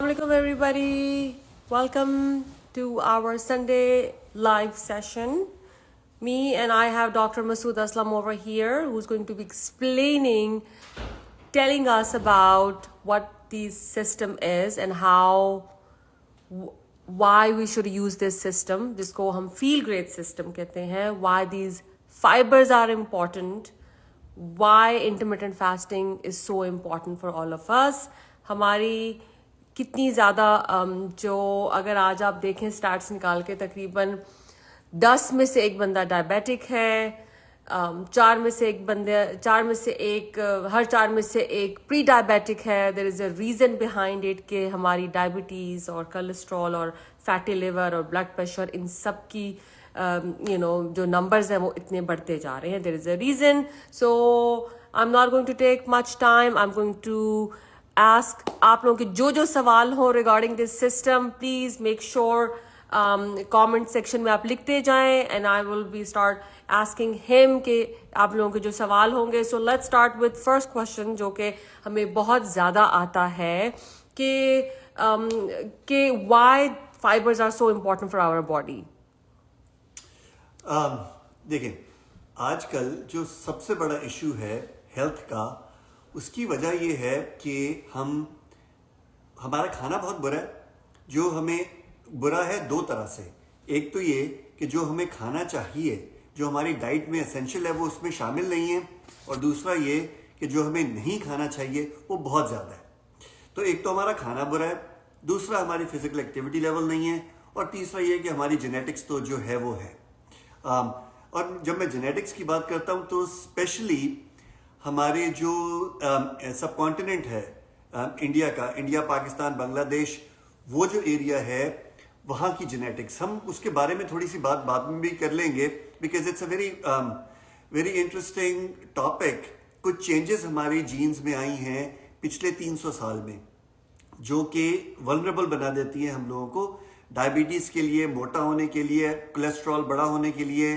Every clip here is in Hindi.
Assalamualaikum everybody. Welcome to our Sunday live session. Me and I have Dr. Masood Aslam over here who's going to be telling us about what this system is and why we should use this system, जिसको हम feel great system कहते हैं, why these fibers are important, why intermittent fasting is so important for all of us. हमारी कितनी ज़्यादा जो अगर आज आप देखें स्टैट्स निकाल के तकरीबन 10 में से एक बंदा डायबिटिक है, हर 4 में से एक प्री डायबिटिक है. There is a reason behind it कि हमारी डायबिटीज़ और कोलेस्ट्रॉल और फैटी लिवर और ब्लड प्रेशर इन सब की जो नंबर्स हैं वो इतने बढ़ते जा रहे हैं. There is a reason. So I am not going to take much time. I am going to ask आप लोगों के जो सवाल हो regarding this system, please make sure comment section में आप लिखते जाएं and I will be start asking him कि आप लोगों के जो सवाल होंगे. So let's start with first question जो कि हमें बहुत ज़्यादा आता है कि why fibers are so important for our body. देखिए, आजकल जो सबसे बड़ा इशू है हेल्थ का, उसकी वजह ये है कि हमारा खाना बहुत बुरा है. जो हमें बुरा है दो तरह से. एक तो ये कि जो हमें खाना चाहिए, जो हमारी डाइट में एसेंशियल है, वो उसमें शामिल नहीं है. और दूसरा ये कि जो हमें नहीं खाना चाहिए वो बहुत ज़्यादा है. तो एक तो हमारा खाना बुरा है, दूसरा हमारी फिजिकल एक्टिविटी लेवल नहीं है, और तीसरा ये कि हमारी जेनेटिक्स तो जो है वो है. और जब मैं जेनेटिक्स की बात करता हूँ तो स्पेशली हमारे जो सब कॉन्टिनेंट है इंडिया, पाकिस्तान, बांग्लादेश, वो जो एरिया है वहाँ की जेनेटिक्स, हम उसके बारे में थोड़ी सी बात बाद में भी कर लेंगे, because it's a very interesting topic. कुछ चेंजेस हमारी जीन्स में आई हैं पिछले 300 साल में, जो कि वल्नरेबल बना देती हैं हम लोगों को डायबिटीज़ के लिए, मोटा होने के लिए, कोलेस्ट्रॉल बड़ा होने के लिए,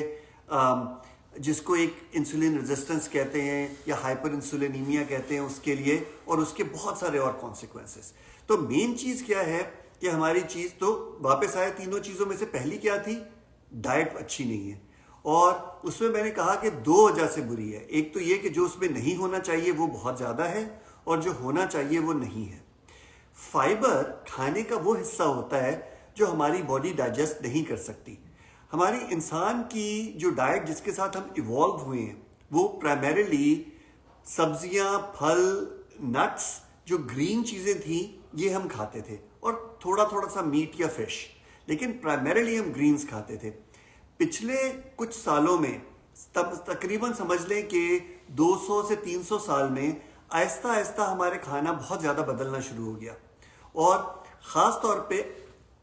जिसको एक इंसुलिन रेजिस्टेंस कहते हैं या हाइपर इंसुलिनीमिया कहते हैं उसके लिए, और उसके बहुत सारे और कॉन्सिक्वेंसेस. तो मेन चीज़ क्या है कि हमारी चीज़ तो वापस आए, तीनों चीज़ों में से पहली क्या थी? डाइट अच्छी नहीं है. और उसमें मैंने कहा कि दो वजह से बुरी है. एक तो ये कि जो उसमें नहीं होना चाहिए वो बहुत ज़्यादा है, और जो होना चाहिए वो नहीं है. फाइबर खाने का वो हिस्सा होता है जो हमारी बॉडी डाइजेस्ट नहीं कर सकती. हमारी इंसान की जो डाइट जिसके साथ हम इवॉल्व हुए हैं वो प्राइमरीली सब्जियां, फल, नट्स, जो ग्रीन चीज़ें थी ये हम खाते थे, और थोड़ा सा मीट या फिश, लेकिन प्राइमरीली हम ग्रीन्स खाते थे. पिछले कुछ सालों में तकरीबन समझ लें कि 200 से 300 साल में आहिस्ता आहिस्ता हमारे खाना बहुत ज़्यादा बदलना शुरू हो गया. और ख़ास तौर पे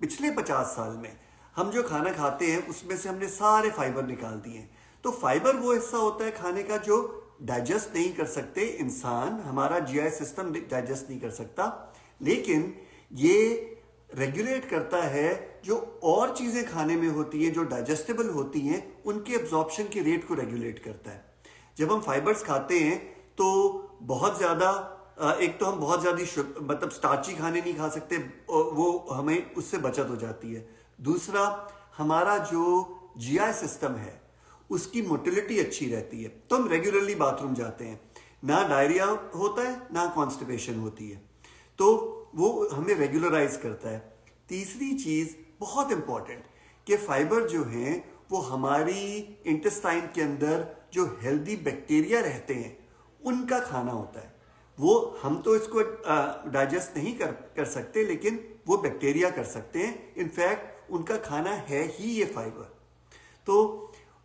पिछले 50 साल में हम जो खाना खाते हैं उसमें से हमने सारे फाइबर निकाल दिए. तो फाइबर वो हिस्सा होता है खाने का जो डाइजेस्ट नहीं कर सकते इंसान, हमारा जीआई सिस्टम डाइजेस्ट नहीं कर सकता, लेकिन ये रेगुलेट करता है जो और चीज़ें खाने में होती हैं जो डाइजेस्टेबल होती हैं, उनके एब्जॉर्प्शन के रेट को रेगुलेट करता है. जब हम फाइबर्स खाते हैं तो बहुत ज़्यादा, एक तो हम बहुत ज़्यादा मतलब स्टार्ची खाने नहीं खा सकते, वो हमें उससे बचत हो जाती है. दूसरा, हमारा जो जीआई सिस्टम है उसकी मोटिलिटी अच्छी रहती है, तो हम रेगुलरली बाथरूम जाते हैं, ना डायरिया होता है ना कॉन्स्टिपेशन होती है, तो वो हमें रेगुलराइज करता है. तीसरी चीज़ बहुत इंपॉर्टेंट कि फाइबर जो हैं वो हमारी इंटेस्टाइन के अंदर जो हेल्दी बैक्टीरिया रहते हैं उनका खाना होता है. वो हम तो इसको डाइजेस्ट नहीं कर सकते, लेकिन वो बैक्टीरिया कर सकते हैं. इनफैक्ट उनका खाना है ही ये फाइबर. तो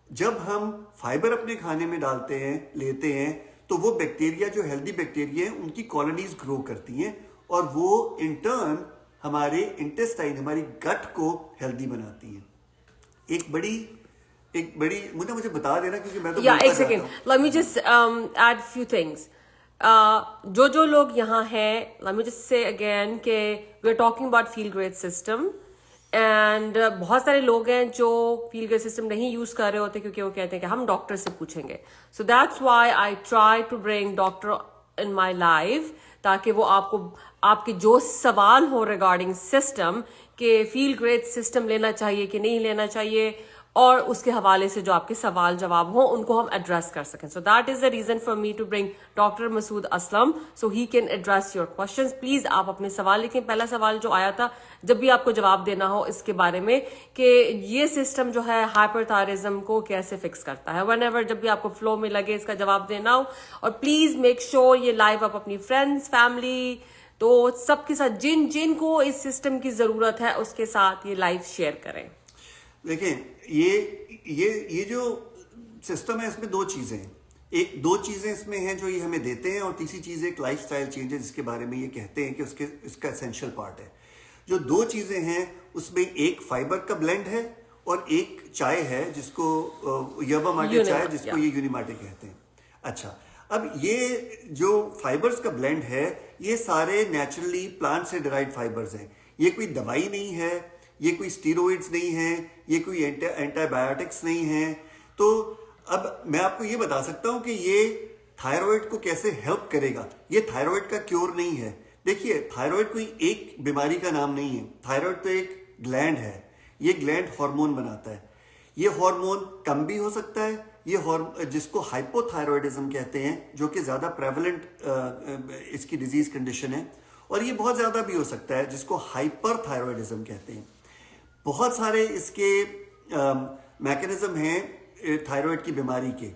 जब हम फाइबर अपने खाने में डालते हैं, लेते हैं, तो वो बैक्टीरिया जो हेल्दी बैक्टीरिया हैं उनकी कॉलोनीज ग्रो करती हैं, और वो इन टर्न हमारे इंटेस्टाइन, हमारी गट को हेल्दी बनाती हैं. एक बड़ी मुझे बता देना, क्योंकि मैं तो एक second, let me just add few things. जो लोग यहाँ हैं, let me just say again कि we are talking about feel great system, and बहुत सारे लोग हैं जो feel great system नहीं यूज कर रहे होते क्योंकि वो कहते हैं कि हम डॉक्टर से पूछेंगे. So that's why I try to bring doctor in my life ताकि वो आपको आपके जो सवाल हो रिगार्डिंग सिस्टम के फील ग्रेट सिस्टम लेना चाहिए कि नहीं लेना चाहिए, और उसके हवाले से जो आपके सवाल जवाब हो उनको हम एड्रेस कर सकें. So that is the reason for me to bring doctor Masood Aslam so he can address your questions. Please आप अपने सवाल लिखें. पहला सवाल जो आया था, जब भी आपको जवाब देना हो इसके बारे में कि ये सिस्टम जो है हाइपरथायरिज्म को कैसे फिक्स करता है, व्हेनेवर जब भी आपको फ्लो में लगे इसका जवाब देना हो. और प्लीज मेक श्योर ये लाइव आप अपनी फ्रेंड्स, फैमिली, तो सबके साथ जिन जिन को इस सिस्टम की जरूरत है उसके साथ ये लाइव शेयर करें. देखें, ये जो सिस्टम है इसमें दो चीजें इसमें हैं जो ये हमें देते हैं, और तीसरी चीज एक लाइफस्टाइल चेंज है जिसके बारे में ये कहते हैं कि इसका एसेंशियल पार्ट है. जो दो चीजें हैं उसमें एक फाइबर का ब्लेंड है और एक चाय है जिसको यर्बा माटे चाय, जिसको ये यूनिमाटे कहते हैं. अच्छा, अब ये जो फाइबर्स का ब्लेंड है ये सारे नेचुरली प्लांट से डिराइव्ड फाइबर्स हैं. ये कोई दवाई नहीं है, ये कोई स्टीरोइड्स नहीं है, ये कोई एंटीबायोटिक्स नहीं है. तो अब मैं आपको ये बता सकता हूं कि ये थायराइड को कैसे हेल्प करेगा. ये थायराइड का क्योर नहीं है. देखिए, थायराइड कोई एक बीमारी का नाम नहीं है. थायराइड तो एक ग्लैंड है. ये ग्लैंड हार्मोन बनाता है. ये हार्मोन कम भी हो सकता है. ये जिसको हाइपोथायराइडिज्म कहते हैं, जो कि ज्यादा प्रेवलेंट इसकी डिजीज कंडीशन है, और ये बहुत ज्यादा भी हो सकता है जिसको हाइपरथायराइडिज्म कहते हैं. बहुत सारे इसके मैकेनिज्म हैं थायराइड की बीमारी के.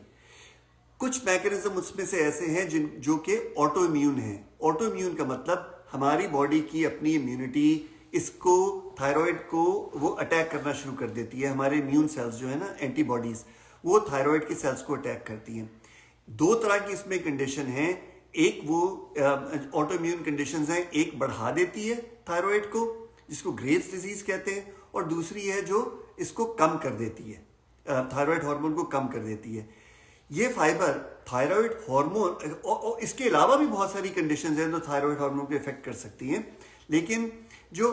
कुछ मैकेनिज्म उसमें से ऐसे हैं जो कि ऑटो इम्यून है. ऑटो इम्यून का मतलब हमारी बॉडी की अपनी इम्यूनिटी इसको थायराइड को वो अटैक करना शुरू कर देती है. हमारे इम्यून सेल्स जो है ना, एंटीबॉडीज, वो थायराइड के सेल्स को अटैक करती हैं. दो तरह की इसमें कंडीशन है. एक वो ऑटो इम्यून कंडीशंस हैं, एक बढ़ा देती है थायराइड को जिसको ग्रेव्स डिजीज कहते हैं, और दूसरी है जो इसको कम कर देती है, थायराइड हार्मोन को कम कर देती है. ये फाइबर थायराइड हार्मोन, और इसके अलावा भी बहुत सारी कंडीशंस हैं जो थायराइड हार्मोन को इफेक्ट कर सकती हैं. लेकिन जो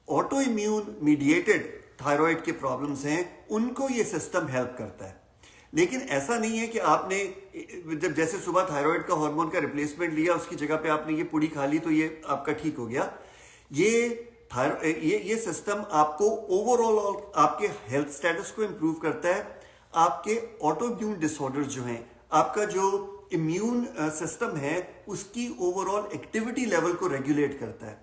ऑटो इम्यून मीडिएटेड थायराइड के प्रॉब्लम्स हैं उनको ये सिस्टम हेल्प करता है. लेकिन ऐसा नहीं है कि आपने जब जैसे सुबह थायराइड का हार्मोन का रिप्लेसमेंट लिया, उसकी जगह पे आपने ये पुड़ी खा ली तो ये आपका ठीक हो गया. ये सिस्टम आपको ओवरऑल आपके हेल्थ स्टेटस को इंप्रूव करता है. आपके ऑटो इम्यून डिसऑर्डर्स जो हैं, आपका जो इम्यून सिस्टम है उसकी ओवरऑल एक्टिविटी लेवल को रेगुलेट करता है.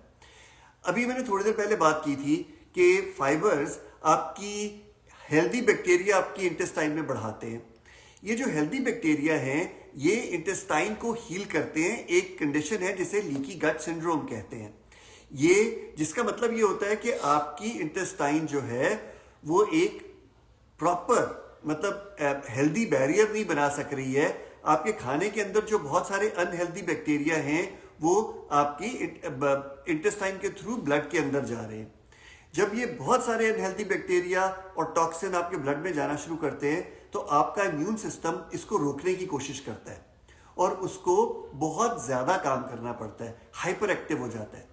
अभी मैंने थोड़ी देर पहले बात की थी कि फाइबर्स आपकी हेल्दी बैक्टीरिया आपकी इंटेस्टाइन में बढ़ाते हैं. ये जो हेल्दी बैक्टीरिया हैं ये इंटेस्टाइन को हील करते हैं. एक कंडीशन है जिसे लीकी गट सिंड्रोम कहते हैं. ये जिसका मतलब ये होता है कि आपकी इंटेस्टाइन जो है वो एक प्रॉपर मतलब हेल्दी बैरियर नहीं बना सक रही है. आपके खाने के अंदर जो बहुत सारे अनहेल्दी बैक्टीरिया हैं वो आपकी इंटेस्टाइन के थ्रू ब्लड के अंदर जा रहे हैं. जब ये बहुत सारे अनहेल्दी बैक्टीरिया और टॉक्सिन आपके ब्लड में जाना शुरू करते हैं तो आपका इम्यून सिस्टम इसको रोकने की कोशिश करता है और उसको बहुत ज्यादा काम करना पड़ता है, हाइपर एक्टिव हो जाता है.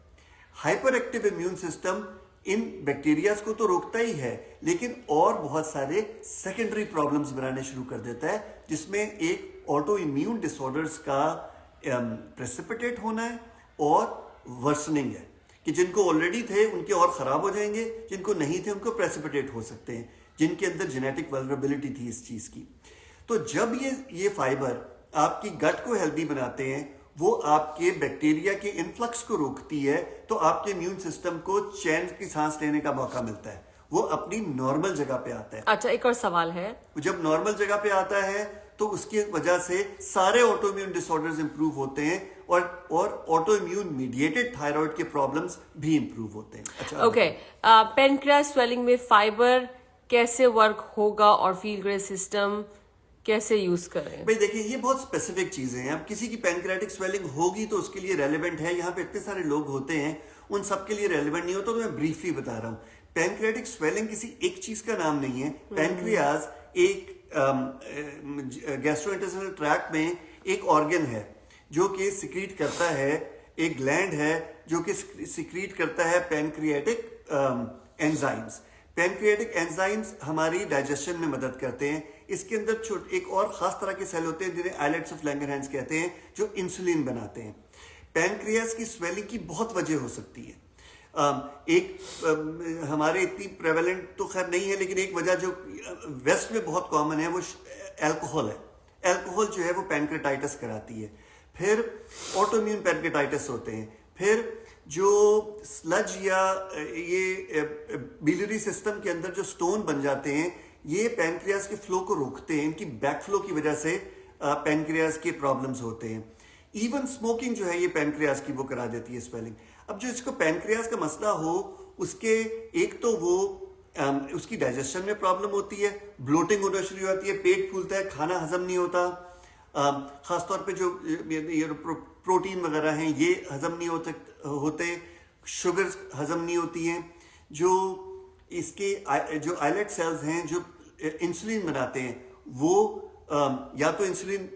Hyper active immune system in bacterias को तो रोकता ही है लेकिन और बहुत सारे सेकेंडरी प्रॉब्लम्स बनाने शुरू कर देता है, जिसमें एक ऑटो इम्यून डिसऑर्डर्स का प्रेसिपिटेट होना है और वर्सनिंग है कि जिनको ऑलरेडी थे उनके और खराब हो जाएंगे, जिनको नहीं थे उनको प्रेसिपिटेट हो सकते हैं, जिनके अंदर जेनेटिक वल्नरेबिलिटी थी इस चीज की. तो जब ये फाइबर आपकी गट को हेल्दी बनाते हैं, वो आपके बैक्टीरिया के इन्फ्लक्स को रोकती है, तो आपके इम्यून सिस्टम को चैन की सांस लेने का मौका मिलता है, वो अपनी नॉर्मल जगह पे आता है. अच्छा, एक और सवाल है. जब नॉर्मल जगह पे आता है तो उसकी वजह से सारे ऑटो इम्यून डिसऑर्डर्स इंप्रूव होते हैं और ऑटो इम्यून मीडिएटेड थायराइड के प्रॉब्लम्स भी इंप्रूव होते हैं. अच्छा, ओके. पेनक्रियास स्वेलिंग में फाइबर कैसे वर्क होगा और फील ग्रेट सिस्टम कैसे यूज करें? भाई देखिए, ये बहुत स्पेसिफिक चीजें हैं. अब किसी की पैनक्रियाटिक स्वेलिंग होगी तो उसके लिए रेलेवेंट है. यहाँ पे इतने सारे लोग होते हैं, उन सबके लिए रेलेवेंट नहीं होता, तो मैं ब्रीफली बता रहा हूँ. पैनक्रियाटिक स्वेलिंग किसी एक चीज का नाम नहीं है. पैनक्रियाज एक गैस्ट्रोइंटेस्टाइनल ट्रैक्ट में एक ऑर्गन है जो कि सिक्रीट करता है, एक ग्लैंड है जो कि सिक्रीट करता है पैनक्रियाटिक एंजाइम्स. पैनक्रियाटिक एंजाइम्स हमारी डाइजेशन में मदद करते हैं. इसके अंदर एक और खास तरह के सेल होते हैं जिन्हें आइलेट्स ऑफ लैंगरहैंस कहते हैं, जो इंसुलिन बनाते हैं. पैनक्रियाज की स्वेलिंग की बहुत वजह हो सकती है। हमारे इतनी प्रेवेलेंट तो खैर नहीं है, लेकिन एक वजह जो वेस्ट में बहुत कॉमन है वो एल्कोहल है। एल्कोहल जो है वो पैनक्रेटाइटिस कराती है। फिर ऑटोइम्यून पैनक्रेटाइटिस होते हैं। फिर जो स्लज या ये बिलियरी सिस्टम के अंदर जो स्टोन बन जाते हैं, ये पैनक्रियाज के फ्लो को रोकते हैं। इनकी बैक फ्लो की वजह से पैनक्रियाज के प्रॉब्लम्स होते हैं। इवन स्मोकिंग जो है ये पैनक्रियाज की वो करा देती है स्वेलिंग। अब जो इसको पैनक्रियाज का मसला हो, उसके एक तो वो उसकी डाइजेशन में प्रॉब्लम होती है, ब्लोटिंग होना शुरू हो जाती है, पेट फूलता है, खाना हजम नहीं होता। खासतौर पे जो ये प्रोटीन वगैरह हैं ये हजम नहीं होते, शुगर हजम नहीं होती हैं। जो इसके जो आइलेट सेल्स हैं जो इंसुलिन बनाते हैं, वो या तो इंसुलिन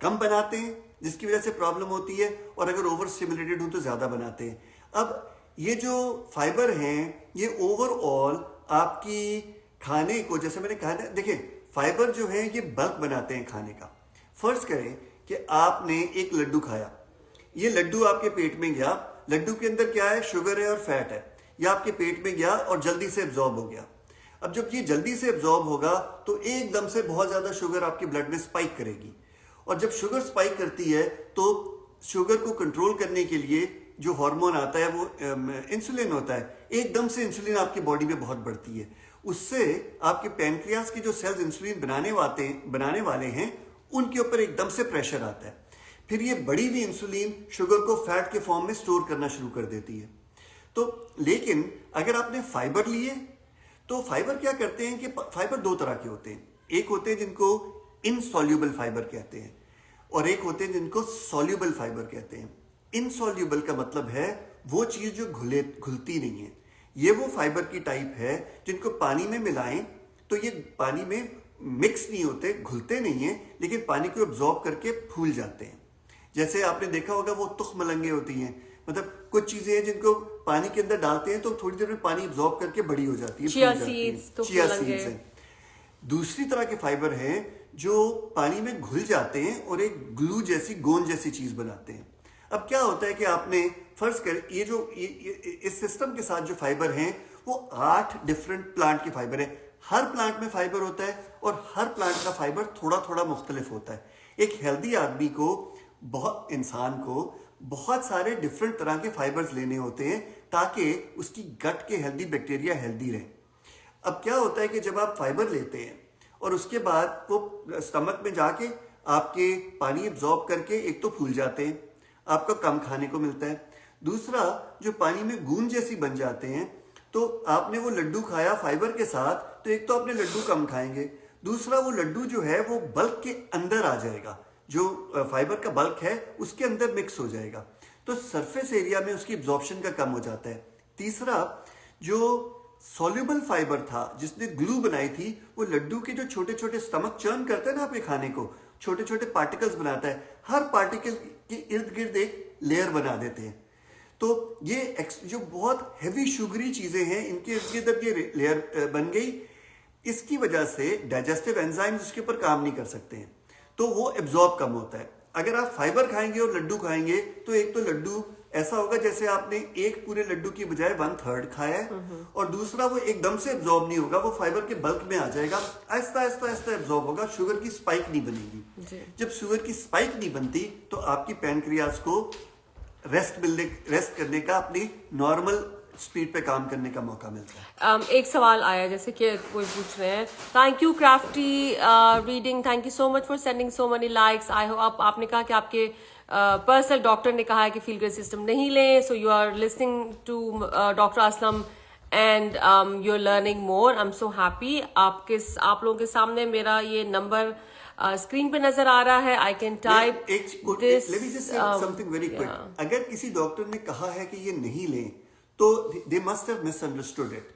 कम बनाते हैं जिसकी वजह से प्रॉब्लम होती है, और अगर ओवर स्टिमुलेटेड हो तो ज्यादा बनाते हैं। अब ये जो फाइबर हैं ये ओवरऑल आपकी खाने को, जैसे मैंने कहा ना, देखिए फाइबर जो है ये बल्क बनाते हैं खाने का। फर्ज करें कि आपने एक लड्डू खाया, ये लड्डू आपके पेट में गया, लड्डू के अंदर क्या है, शुगर है और फैट है, ये आपके पेट में गया और जल्दी से एब्जॉर्ब हो गया। अब जब ये जल्दी से एब्जॉर्ब होगा तो एकदम से बहुत ज्यादा शुगर आपकी ब्लड में स्पाइक करेगी, और जब शुगर स्पाइक करती है तो शुगर को कंट्रोल करने के लिए जो हार्मोन आता है वो इंसुलिन होता है। एकदम से इंसुलिन आपकी बॉडी में बहुत बढ़ती है, उससे आपके पैनक्रियाज के जो सेल्स इंसुलिन बनाने वाले हैं उनके ऊपर एकदम से प्रेशर आता है। फिर ये बड़ी हुई इंसुलिन शुगर को फैट के फॉर्म में स्टोर करना शुरू कर देती है। तो लेकिन अगर आपने फाइबर लिए तो फाइबर क्या करते हैं कि फाइबर दो तरह के होते हैं। एक होते हैं जिनको इनसॉल्यूबल फाइबर कहते हैं, और एक होते हैं जिनको सॉल्यूबल फाइबर कहते हैं। इनसॉल्यूबल का मतलब है वो चीज जो घुलती नहीं है। ये वो फाइबर की टाइप है जिनको पानी में मिलाएं तो ये पानी में मिक्स नहीं होते, घुलते नहीं है, लेकिन पानी को एब्जॉर्ब करके फूल जाते हैं। जैसे आपने देखा होगा वो तुख मलंगे होती हैं, मतलब कुछ चीजें हैं जिनको पानी के अंदर डालते हैं तो थोड़ी देर में पानी एब्जॉर्ब करके बड़ी हो जाती है, चिया सीड्स है। दूसरी तरह के फाइबर हैं जो पानी में घुल जाते हैं और एक ग्लू जैसी, गोंद जैसी चीज बनाते हैं। अब क्या होता है कि आपने फर्ज कर ये जो इस सिस्टम के साथ जो फाइबर हैं वो 8 डिफरेंट प्लांट के फाइबर है। हर प्लांट में फाइबर होता है और हर प्लांट का फाइबर थोड़ा थोड़ा मुख्तलिफ होता है। एक हेल्दी आदमी को, इंसान को बहुत सारे डिफरेंट तरह के फाइबर्स लेने होते हैं ताकि उसकी गट के हेल्दी बैक्टीरिया हेल्दी रहे। अब क्या होता है कि जब आप फाइबर लेते हैं और उसके बाद वो स्टमक में जाके आपके पानी एब्जॉर्ब करके एक तो फूल जाते हैं, आपको कम खाने को मिलता है। दूसरा, जो पानी में गूंद जैसी बन जाते हैं, तो आपने वो लड्डू खाया फाइबर के साथ, तो एक तो आपने लड्डू कम खाएंगे, दूसरा वो लड्डू जो है वो बल्क के अंदर आ जाएगा, जो फाइबर का बल्क है उसके अंदर मिक्स हो जाएगा, तो सरफेस एरिया में उसकी एब्जॉर्प्शन का कम हो जाता है। तीसरा, जो सॉल्यूबल फाइबर था जिसने ग्लू बनाई थी, वो लड्डू के जो छोटे छोटे स्टमक चर्न करता है ना आपके खाने को, छोटे छोटे पार्टिकल्स बनाता है, हर पार्टिकल के इर्द गिर्द एक लेयर बना देते हैं। तो ये जो बहुत हैवी शुगरी चीजें हैं इनके इर्द गिर्द अब ये लेयर बन गई, इसकी वजह से डाइजेस्टिव एंजाइम्स उसके ऊपर काम नहीं कर सकते हैं, तो वो एब्जॉर्ब कम होता है। अगर आप फाइबर खाएंगे और लड्डू खाएंगे तो एक तो लड्डू ऐसा होगा जैसे आपने एक पूरे लड्डू की बजाय 1/3 खाया है, और दूसरा वो एकदम से एब्जॉर्ब नहीं होगा, वो फाइबर के बल्क में आ जाएगा, आहिस्ता आहिस्ता आहिस्ता एब्जॉर्ब होगा, शुगर की स्पाइक नहीं बनेगी। जब शुगर की स्पाइक नहीं बनती तो आपकी पैनक्रियाज को रेस्ट करने का, अपनी नॉर्मल स्पीड पे काम करने का मौका मिलता है। एक सवाल आया जैसे कि कोई पूछ रहे हैं, thank you crafty reading, thank you so much for sending so many likes. I hope आपने कहा कि आपके पर्सनल डॉक्टर ने कहा है कि फील गुड सिस्टम नहीं लें, so you are listening to doctor Aslam and you are learning more. I am so happy. आप लोगों के सामने मेरा ये नंबर स्क्रीन पे नजर आ रहा है, I can type this. Something very quick, अगर किसी डॉक्टर ने कहा है कि ये नहीं लें तो they must have misunderstood it.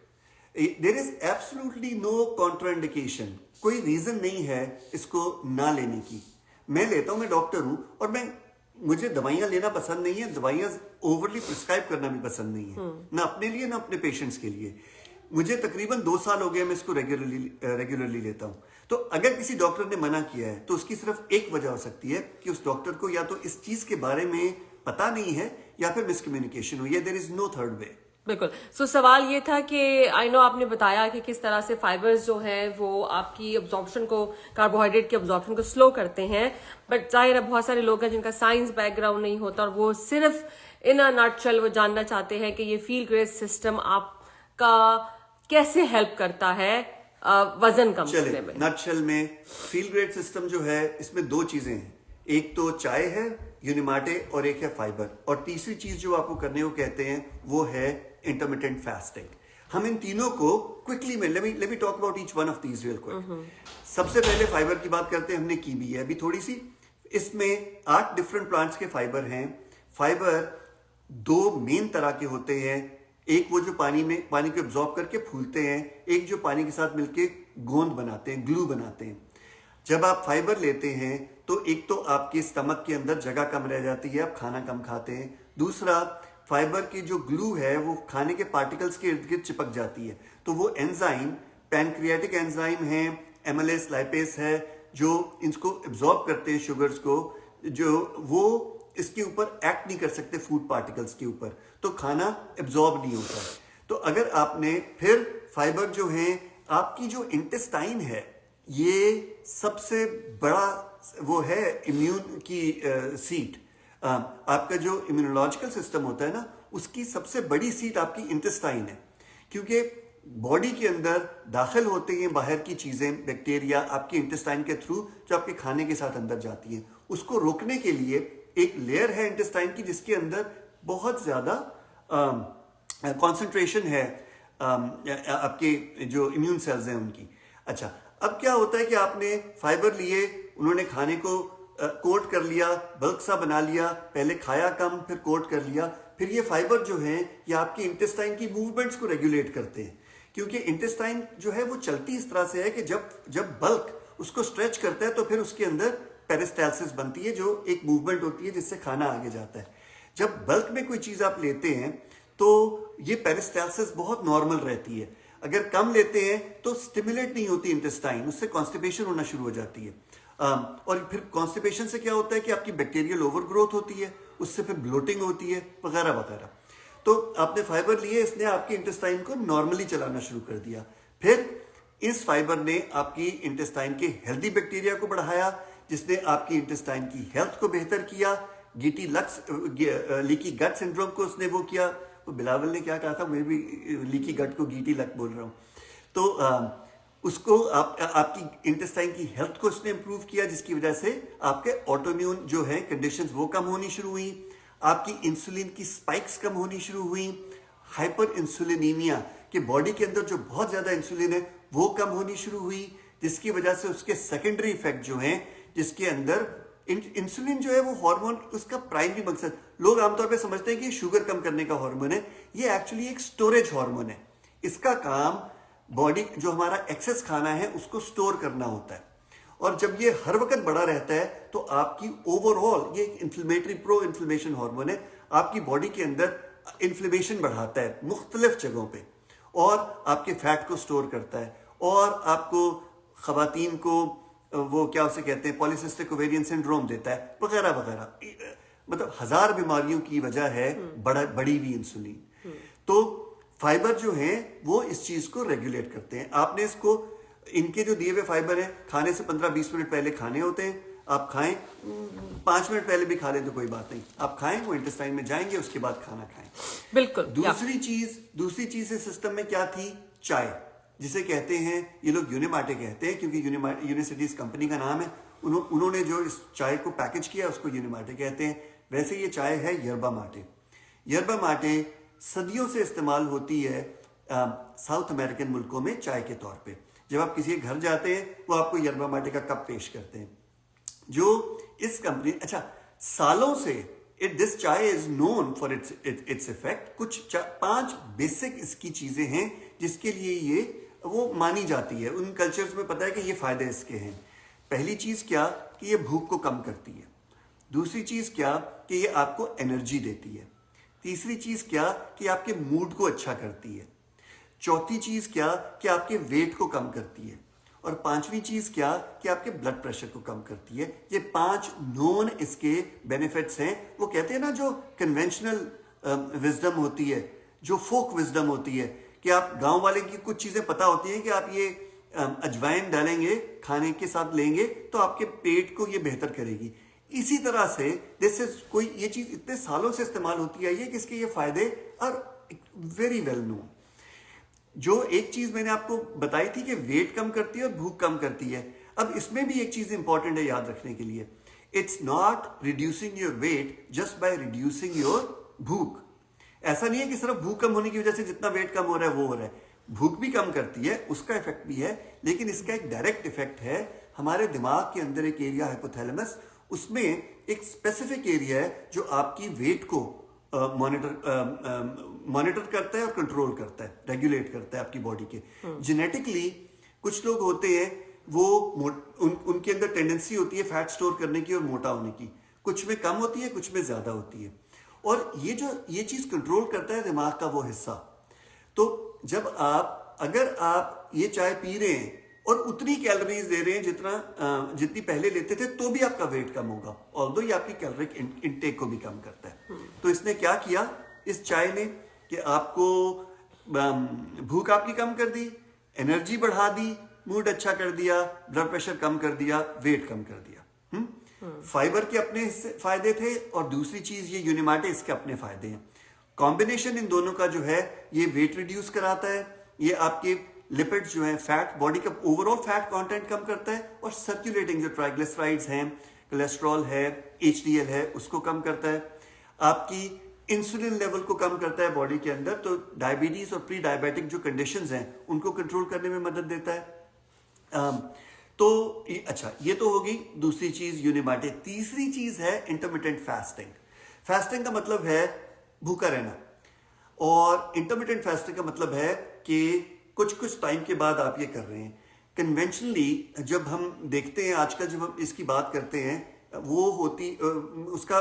There is absolutely no contraindication. कोई रीजन नहीं है इसको ना लेने की। मैं लेता हूं, मैं डॉक्टर हूं, और मुझे दवाइयां लेना पसंद नहीं है, दवाइयां ओवरली प्रिस्क्राइब करना भी पसंद नहीं है, ना अपने लिए ना अपने पेशेंट्स के लिए। मुझे तकरीबन 2 साल हो गए मैं इसको रेगुलरली लेता हूं। तो अगर किसी डॉक्टर ने मना किया है तो उसकी सिर्फ एक वजह हो सकती है कि उस डॉक्टर को या तो इस चीज के बारे में पता नहीं है या फिर मिसकम्युनिकेशन हुई है. There is no third way. बिल्कुल. सो सवाल ये था कि आई नो आपने बताया कि किस तरह से फाइबर्स जो हैं वो आपकी अब्जॉर्प्शन को, कार्बोहाइड्रेट की अब्जॉर्प्शन को स्लो करते हैं, बट जाहिर है बहुत सारे लोग हैं जिनका साइंस बैकग्राउंड नहीं होता और वो सिर्फ इन अ नटशेल वो जानना चाहते हैं कि ये फील ग्रेट सिस्टम आपका कैसे हेल्प करता है वजन कम करने में. नटशेल में फील ग्रेट सिस्टम जो है इसमें दो चीजें हैं. एक तो चाय है यूनिमाटे और एक है फाइबर, और तीसरी चीज जो आपको करने को कहते हैं वो है इंटरमिटेंट फास्टिंग. हम इन तीनों को क्विकली में let me talk about each one of these real quick. सबसे पहले फाइबर की बात करते हैं. हमने की भी है अभी थोड़ी सी. इसमें 8 डिफरेंट प्लांट्स के फाइबर हैं. फाइबर 2 मेन तरह के होते हैं. एक वो जो पानी को एब्जॉर्ब करके फूलते हैं, एक जो पानी के साथ मिलके गोंद बनाते हैं, ग्लू बनाते हैं. जब आप फाइबर लेते हैं तो एक तो आपके स्टमक के अंदर जगह कम रह जाती है, आप खाना कम खाते हैं. दूसरा, फाइबर की जो ग्लू है वो खाने के पार्टिकल्स के इर्द गिर्द चिपक जाती है. तो वो एंजाइम, पैनक्रियाटिक एंजाइम है, एमएलएस लाइपेस है, जो इसको एब्जॉर्ब करते हैं शुगर्स को, जो वो इसके ऊपर एक्ट नहीं कर सकते फूड पार्टिकल्स के ऊपर, तो खाना एब्जॉर्ब नहीं होता. तो अगर आपने फिर फाइबर जो है, आपकी जो इंटेस्टाइन है ये सबसे बड़ा वो है इम्यून की सीट. आपका जो इम्यूनोलॉजिकल सिस्टम होता है ना, उसकी सबसे बड़ी सीट आपकी इंटेस्टाइन है, क्योंकि बॉडी के अंदर दाखिल होते हैं बाहर की चीजें, बैक्टीरिया आपके इंटेस्टाइन के थ्रू जो आपके खाने के साथ अंदर जाती हैं. उसको रोकने के लिए एक लेयर है इंटेस्टाइन की जिसके अंदर बहुत ज्यादा कॉन्सेंट्रेशन है आपके जो इम्यून सेल्स हैं उनकी. अच्छा, अब क्या होता है कि आपने फाइबर लिए, उन्होंने खाने को कोट कर लिया, बल्क सा बना लिया, पहले खाया कम फिर कोट कर लिया. फिर ये फाइबर जो है ये आपके इंटेस्टाइन की मूवमेंट्स को रेगुलेट करते हैं, क्योंकि इंटेस्टाइन जो है वो चलती इस तरह से है कि जब बल्क उसको स्ट्रेच करता है तो फिर उसके अंदर पेरिस्टाल्सिस बनती है, जो एक मूवमेंट होती है जिससे खाना आगे जाता है. जब बल्क में कोई चीज आप लेते हैं तो ये पेरिस्टाल्सिस बहुत नॉर्मल रहती है. अगर कम लेते हैं तो स्टिमुलेट नहीं होती इंटेस्टाइन, उससे कॉन्स्टिपेशन होना शुरू हो जाती है. और फिर कॉन्स्टिपेशन से क्या होता है कि आपकी बैक्टीरियल ओवर ग्रोथ होती है, उससे फिर ब्लोटिंग होती है वगैरह वगैरह. तो आपने फाइबर लिए, इसने आपके इंटेस्टाइन को नॉर्मली चलाना शुरू कर दिया. फिर इस फाइबर ने आपकी इंटेस्टाइन के हेल्दी बैक्टीरिया को बढ़ाया, जिसने आपकी इंटेस्टाइन की हेल्थ को बेहतर किया. लीकी गट सिंड्रोम को उसने वो किया. तो बिलावल ने क्या कहा था, मैं भी लीकी गट को गीटी लक बोल रहा हूं. तो उसको आपकी इंटेस्टाइन की हेल्थ को उसने इंप्रूव किया, जिसकी वजह से आपके ऑटोइम्यून जो है कंडीशंस वो कम होनी शुरू हुई. आपकी इंसुलिन की स्पाइक्स कम होनी शुरू हुई. हाइपर इंसुलिनीमिया कि बॉडी के अंदर जो बहुत ज्यादा इंसुलिन है वो कम होनी शुरू हुई, जिसकी वजह से उसके सेकेंडरी इफेक्ट जो हैं, जिसके अंदर इंसुलिन जो है वो हार्मोन, उसका प्राइमरी मकसद, लोग आमतौर पे समझते हैं कि शुगर कम करने का हार्मोन है, ये एक्चुअली एक स्टोरेज हार्मोन है. इसका काम बॉडी जो हमारा एक्सेस खाना है उसको स्टोर करना होता है. और जब ये हर वक्त बड़ा रहता है तो आपकी ओवरऑल, ये इन्फ्लेमेटरी प्रो इन्फ्लेमेशन हार्मोन है, आपकी बॉडी के अंदर इन्फ्लेमेशन बढ़ाता है मुख्तलिफ जगहों पे, और आपके फैट को स्टोर करता है, और आपको खवातीन को वो क्या उसे कहते हैं पॉलीसिस्टिक ओवेरियन सिंड्रोम देता है वगैरह वगैरह. मतलब 1000 बीमारियों की वजह है बड़ी हुई इंसुलिन. तो फाइबर जो है वो इस चीज को रेगुलेट करते हैं. आपने इसको, इनके जो दिए हुए फाइबर है, खाने से 15-20 मिनट पहले खाने होते हैं. आप खाएं, 5 मिनट पहले भी खा लें तो कोई बात नहीं, आप खाएं, वो इंटेस्टाइन में जाएंगे, उसके बाद खाना खाएं. बिल्कुल. दूसरी चीज इस सिस्टम में क्या थी, चाय, जिसे कहते हैं, ये लोग यूनिमाटे कहते हैं क्योंकि यूनिसिटीज कंपनी का नाम है. उन्होंने जो इस चाय को पैकेज किया उसको यूनिमाटे कहते हैं. वैसे ये चाय है यर्बा माटे. यर्बा माटे सदियों से इस्तेमाल होती है साउथ अमेरिकन मुल्कों में चाय के तौर पे. जब आप किसी के घर जाते हैं वो आपको यर्बा माटे का कप पेश करते हैं, जो इस कंपनी, अच्छा, सालों से दिस चाय is known for its effect. कुछ 5 बेसिक इसकी चीजें हैं जिसके लिए ये वो मानी जाती है. उन कल्चर्स में पता है कि ये फायदे इसके हैं. पहली चीज क्या, कि ये भूख को कम करती है. दूसरी चीज क्या, कि ये आपको एनर्जी देती है. तीसरी चीज क्या, कि आपके मूड को अच्छा करती है. चौथी चीज क्या, कि आपके वेट को कम करती है. और पांचवी चीज क्या कि आपके ब्लड प्रेशर को कम करती है। ये 5 नोन इसके बेनिफिट्स हैं। वो कहते हैं ना, जो कन्वेंशनल विजडम होती है, जो फोक विजडम होती है, कि आप गांव वाले की कुछ चीजें पता होती है कि आप ये अजवाइन डालेंगे, खाने के साथ लेंगे तो आपके पेट को ये बेहतर करेगी। इसी तरह से जैसे कोई ये चीज इतने सालों से इस्तेमाल होती आई है कि इसके ये फायदे आर वेरी वेल नोन। जो एक चीज मैंने आपको बताई थी कि वेट कम करती है और भूख कम करती है, अब इसमें भी एक चीज इंपॉर्टेंट है याद रखने के लिए। It's not reducing your weight just by reducing your भूख। ऐसा नहीं है कि सिर्फ भूख कम होने की वजह से जितना वेट कम हो रहा है वो हो रहा है। भूख भी कम करती है, उसका इफेक्ट भी है, लेकिन इसका एक डायरेक्ट इफेक्ट है हमारे दिमाग के अंदर एक एरिया हाइपोथैलेमस, उसमें एक स्पेसिफिक एरिया है जो आपकी वेट को मॉनिटर करता है और कंट्रोल करता है, रेगुलेट करता है आपकी बॉडी के। जेनेटिकली कुछ लोग होते हैं वो उनके अंदर टेंडेंसी होती है फैट स्टोर करने की और मोटा होने की, कुछ में कम होती है, कुछ में ज्यादा होती है। और ये चीज कंट्रोल करता है दिमाग का वो हिस्सा। तो जब अगर आप ये चाय पी रहे हैं और उतनी कैलोरीज दे रहे हैं जितनी पहले लेते थे, तो भी आपका वेट कम होगा, ऑल्दो ये आपकी कैलोरिक इंटेक को भी कम करता है। तो इसने क्या किया इस चाय ने कि आपको भूख आपकी कम कर दी, एनर्जी बढ़ा दी, मूड अच्छा कर दिया, ब्लड प्रेशर कम कर दिया, वेट कम कर दिया। फाइबर के अपने फायदे थे और दूसरी चीज ये यूनिमाटे, इसके अपने फायदे हैं। कॉम्बिनेशन इन दोनों का जो है ये वेट रिड्यूस कराता है, ये आपके लिपिड्स जो है फैट, बॉडी का ओवरऑल फैट कंटेंट कम करता है, और सर्कुलेटिंग जो ट्राइग्लिसराइड्स हैं, कोलेस्ट्रॉल है, एचडीएल है, उसको कम करता है। आपकी इंसुलिन लेवल को कम करता है बॉडी के अंदर, तो डायबिटीज और प्री डायबिटिक जो कंडीशंस हैं उनको कंट्रोल करने में मदद देता है। तो अच्छा, ये तो होगी दूसरी चीज यूनिमाटे। तीसरी चीज है इंटरमिटेंट फास्टिंग। फास्टिंग का मतलब है भूखा रहना, और इंटरमिटेंट फास्टिंग का मतलब है कि कुछ टाइम के बाद आप ये कर रहे हैं। कन्वेंशनली जब हम देखते हैं आजकल, जब हम इसकी बात करते हैं, वो होती उसका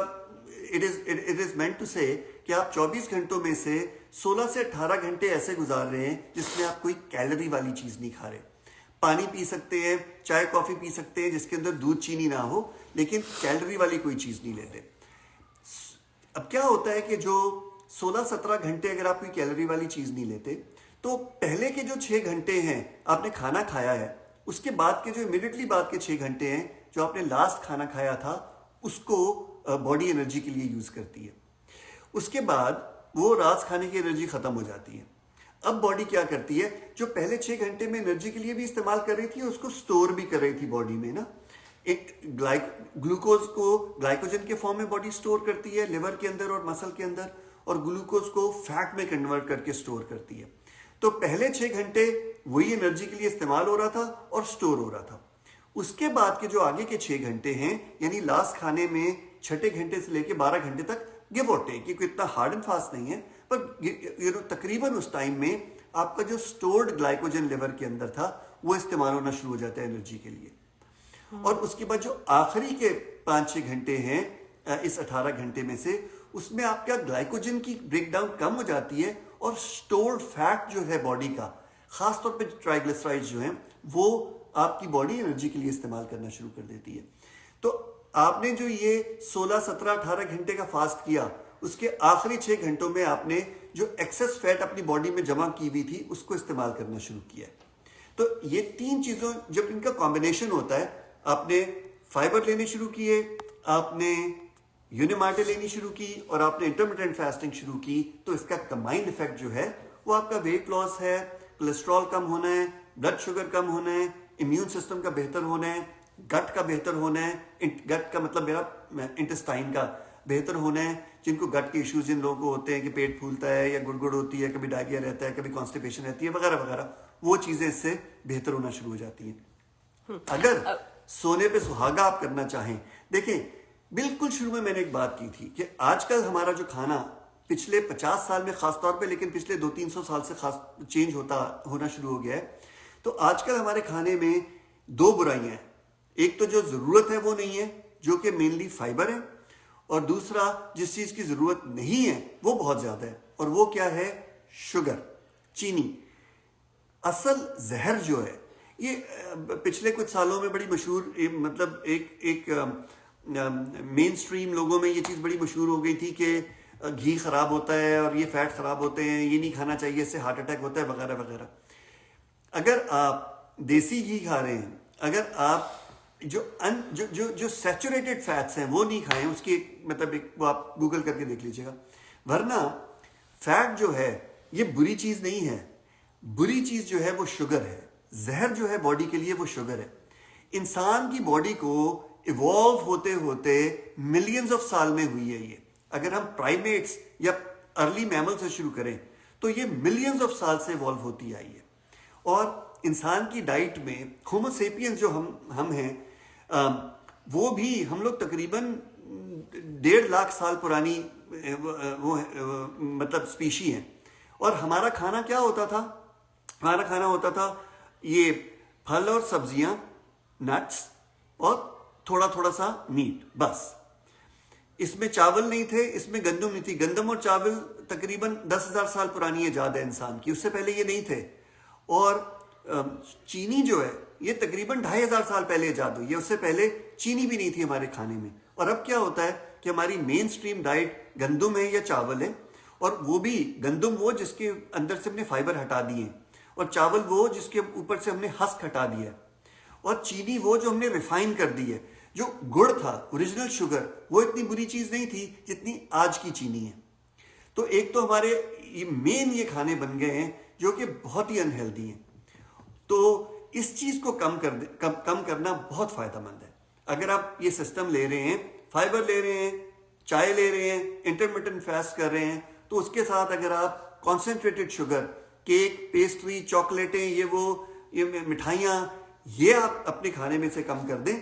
इट इज मेंट टू से कि आप 24 घंटों में से 16 से 18 घंटे ऐसे गुजार रहे हैं जिसमें आप कोई कैलोरी वाली चीज नहीं खा रहे। पानी पी सकते हैं, चाय कॉफी पी सकते हैं जिसके अंदर दूध चीनी ना हो, लेकिन कैलोरी वाली कोई चीज नहीं लेते। अब क्या होता है कि जो 16-17 घंटे अगर आप कोई कैलोरी वाली चीज नहीं लेते, तो पहले के जो 6 घंटे हैं आपने खाना खाया है, उसके बाद के जो इमीडिएटली बाद के 6 घंटे हैं जो आपने लास्ट खाना खाया था, उसको बॉडी एनर्जी के लिए यूज करती है। उसके बाद वो रात खाने की एनर्जी खत्म हो जाती है। अब बॉडी क्या करती है, जो पहले 6 घंटे में एनर्जी के लिए भी इस्तेमाल कर रही थी, उसको स्टोर भी कर रही थी बॉडी में ना। एक ग्लूकोज को ग्लाइकोजन के फॉर्म में बॉडी स्टोर करती है लिवर के अंदर और मसल के अंदर, और ग्लूकोज को फैट में कन्वर्ट करके स्टोर करती है। तो पहले 6 घंटे वही एनर्जी के लिए इस्तेमाल हो रहा था और स्टोर हो रहा था। उसके बाद के जो आगे के 6 घंटे हैं, यानी लास्ट खाने में 6 घंटे से लेके 12 घंटे तक, गिव और टेक, क्योंकि इतना हार्ड एंड फास्ट नहीं है, पर तकरीबन उस टाइम में आपका जो स्टोर्ड ग्लाइकोजन लिवर के अंदर था वो इस्तेमाल होना शुरू हो जाता है एनर्जी के लिए। और उसके बाद जो आखिरी के 5-6 घंटे हैं इस 18 घंटे में से, उसमें आपका ग्लाइकोजन की ब्रेकडाउन कम हो जाती है, और स्टोर्ड फैट जो है बॉडी का, खासतौर पे ट्राइग्लिसराइड्स जो हैं, वो आपकी बॉडी एनर्जी के लिए इस्तेमाल करना शुरू कर देती है। तो आपने जो ये 16, 17, 18 घंटे का फास्ट किया, उसके आखिरी 6 घंटों में आपने जो एक्सेस फैट अपनी बॉडी में जमा की हुई थी उसको इस्तेमाल करना शुरू किया। तो ये 3 चीजों जब इनका कॉम्बिनेशन होता है, आपने फाइबर लेने शुरू किए, आपने यूनिमाटे लेनी शुरू की, और आपने इंटरमिटेंट फास्टिंग शुरू की, तो इसका कंबाइंड इफेक्ट जो है वो आपका वेट लॉस है, कोलेस्ट्रॉल कम होना है, ब्लड शुगर कम होना है, इम्यून सिस्टम का बेहतर होना है, गट का बेहतर होना है, गट का मतलब मेरा इंटेस्टाइन का बेहतर होना है। जिनको गट के इश्यूज जिन लोगों को होते हैं कि पेट फूलता है या गुड़गुड़ होती है, कभी डायरिया रहता है, कभी कॉन्स्टिपेशन रहती है, वगैरह वगैरह, वो चीजें इससे बेहतर होना शुरू हो जाती हैं। अगर सोने पे सुहागा आप करना चाहें, देखें बिल्कुल शुरू में मैंने एक बात की थी कि आजकल हमारा जो खाना पिछले 50 साल में खासतौर पे, लेकिन पिछले 200-300 साल से खास चेंज होना शुरू हो गया है। तो आजकल हमारे खाने में 2 बुराइयां हैं। एक तो जो जरूरत है वो नहीं है, जो कि मेनली फाइबर है, और दूसरा जिस चीज की जरूरत नहीं है वो बहुत ज्यादा है, और वो क्या है, शुगर, चीनी। असल जहर जो है ये पिछले कुछ सालों में बड़ी मशहूर मतलब एक मेन स्ट्रीम लोगों में ये चीज़ बड़ी मशहूर हो गई थी कि घी खराब होता है और ये फैट खराब होते हैं, ये नहीं खाना चाहिए, इससे हार्ट अटैक होता है वगैरह वगैरह। अगर आप देसी घी खा रहे हैं, अगर आप जो सैचुरेटेड फैट्स हैं वो नहीं खाएं, उसकी वो आप गूगल करके देख लीजिएगा। वरना फैट जो है ये बुरी चीज नहीं है, बुरी चीज जो है वो शुगर है। जहर जो है बॉडी के लिए वो शुगर है। इंसान की बॉडी को इवॉल्व होते होते मिलियंस ऑफ साल में हुई है ये। अगर हम प्राइमेट्स या अर्ली मैमल से शुरू करें तो ये मिलियंस ऑफ साल से इवॉल्व होती आई है। और इंसान की डाइट में होमो सेपियंस जो हम हैं, वो भी हम लोग तकरीबन 1.5 लाख साल पुरानी मतलब स्पीशी हैं। और हमारा खाना क्या होता था? हमारा खाना होता था ये फल और सब्जियां, नट्स और थोड़ा थोड़ा सा मीट, बस। इसमें चावल नहीं थे, इसमें गंदम नहीं थी। गंदम और चावल तकरीबन 10,000 साल पुरानी ईजाद है इंसान की, उससे पहले ये नहीं थे। और चीनी जो है ये तकरीबन 2,500 साल पहले ईजाद हुई है, उससे पहले चीनी भी नहीं थी हमारे खाने में। और अब क्या होता है कि हमारी मेन स्ट्रीम डाइट गंदम है या चावल है, और वो भी गंदम वो जिसके अंदर से हमने फाइबर हटा दिए, और चावल वो जिसके ऊपर से हमने हस्क हटा दिया, और चीनी वो जो हमने रिफाइन कर दी है। जो गुड़ था, ओरिजिनल शुगर, वो इतनी बुरी चीज नहीं थी जितनी आज की चीनी है। तो एक तो हमारे ये खाने बन गए हैं जो कि बहुत ही अनहेल्दी हैं। तो इस चीज को कम करना बहुत फायदेमंद है। अगर आप ये सिस्टम ले रहे हैं, फाइबर ले रहे हैं, चाय ले रहे हैं, इंटरमिटेंट फास्ट कर रहे हैं, तो उसके साथ अगर आप कॉन्सेंट्रेटेड शुगर, केक, पेस्ट्री, चॉकलेटें, ये मिठाइयाँ, ये आप अपने खाने में से कम कर दें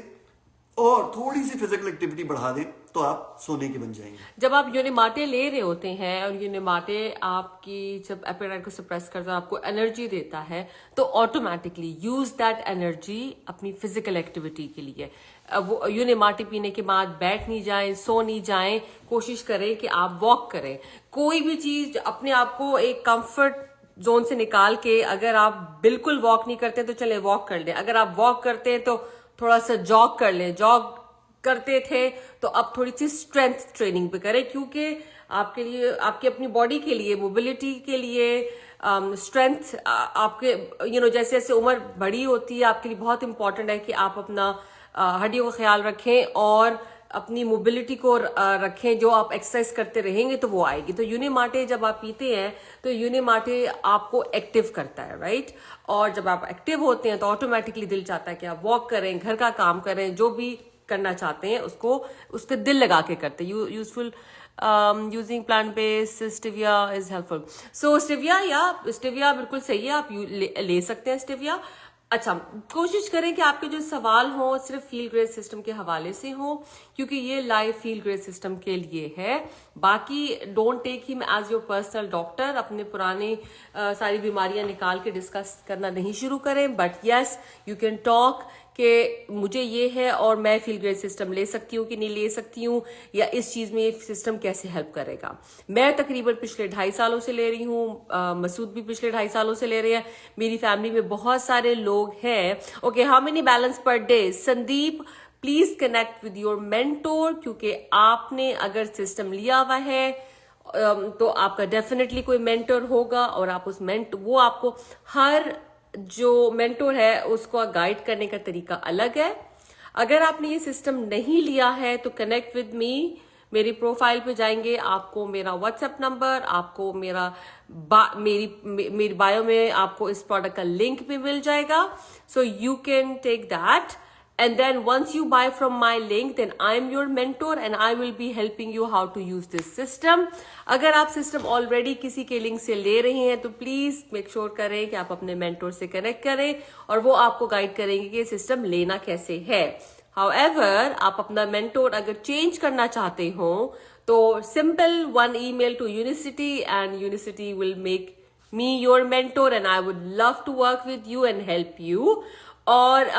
और थोड़ी सी फिजिकल एक्टिविटी बढ़ा दें, तो आप सोने के बन जाएंगे। जब आप यूनिमाटे ले रहे होते हैं और यूनिमाटे आपकी जब एपेटाइट को सप्रेस करता है, आपको एनर्जी देता है, तो ऑटोमेटिकली यूज दैट एनर्जी अपनी फिजिकल एक्टिविटी के लिए। वो यूनिमाटे पीने के बाद बैठ नहीं जाएं, सो नहीं जाएं, कोशिश करें कि आप वॉक करें। कोई भी चीज अपने आप को एक कंफर्ट जोन से निकाल के, अगर आप बिल्कुल वॉक नहीं करते तो चले वॉक कर लें। अगर आप वॉक करते हैं तो थोड़ा सा जॉग कर लें। जॉग करते थे तो अब थोड़ी सी स्ट्रेंथ ट्रेनिंग भी करें, क्योंकि आपके लिए, आपकी अपनी बॉडी के लिए, मोबिलिटी के लिए, स्ट्रेंथ आपके जैसे जैसे उम्र बड़ी होती है, आपके लिए बहुत इंपॉर्टेंट है कि आप अपना हड्डियों का ख्याल रखें और अपनी मोबिलिटी को रखें। जो आप एक्सरसाइज करते रहेंगे तो वो आएगी। तो यूनिमाटे जब आप पीते हैं तो यूनिमाटे आपको एक्टिव करता है, राइट। और जब आप एक्टिव होते हैं तो ऑटोमेटिकली दिल चाहता है कि आप वॉक करें, घर का काम करें, जो भी करना चाहते हैं उसको उसके दिल लगा के करते हैं। Useful using plant based stevia is helpful. So stevia बिल्कुल सही है, आप ले सकते हैं स्टेविया। अच्छा, कोशिश करें कि आपके जो सवाल हो सिर्फ फील ग्रेड सिस्टम के हवाले से हो, क्योंकि ये लाइव फील ग्रेड सिस्टम के लिए है। बाकी don't take him as your personal doctor. अपने पुराने सारी बीमारियां निकाल के डिस्कस करना नहीं शुरू करें। But yes, you can talk कि मुझे ये है और मैं फील ग्रेड सिस्टम ले सकती हूँ कि नहीं ले सकती हूँ, या इस चीज में ये सिस्टम कैसे हेल्प करेगा। मैं तकरीबन पिछले 2.5 सालों से ले रही हूँ, मसूद भी पिछले 2.5 सालों से ले रहे हैं, मेरी फैमिली में बहुत सारे लोग हैं। Okay, how many balance per day? Sandeep, please connect with your mentor, क्योंकि आपने अगर सिस्टम लिया हुआ है तो आपका डेफिनेटली कोई मेंटोर होगा, और आप उस वो आपको हर जो मेंटोर है उसको गाइड करने का तरीका अलग है। अगर आपने ये सिस्टम नहीं लिया है तो कनेक्ट विद मी, मेरी प्रोफाइल पे जाएंगे, आपको मेरा व्हाट्सएप नंबर, आपको मेरी बायो में आपको इस प्रोडक्ट का लिंक भी मिल जाएगा। So you can take that, and then once you buy from my link, then I am your mentor and I will be helping you how to use this system. अगर आप सिस्टम ऑलरेडी किसी के लिंक से ले रहे हैं तो प्लीज मेक श्योर करें कि आप अपने मेंटोर से कनेक्ट करें और वो आपको गाइड करेंगे कि सिस्टम लेना कैसे है। However, आप अपना मेंटोर अगर चेंज करना चाहते हो तो simple 1 email to Unicity and Unicity will make me your mentor and I would love to work with you and help you. और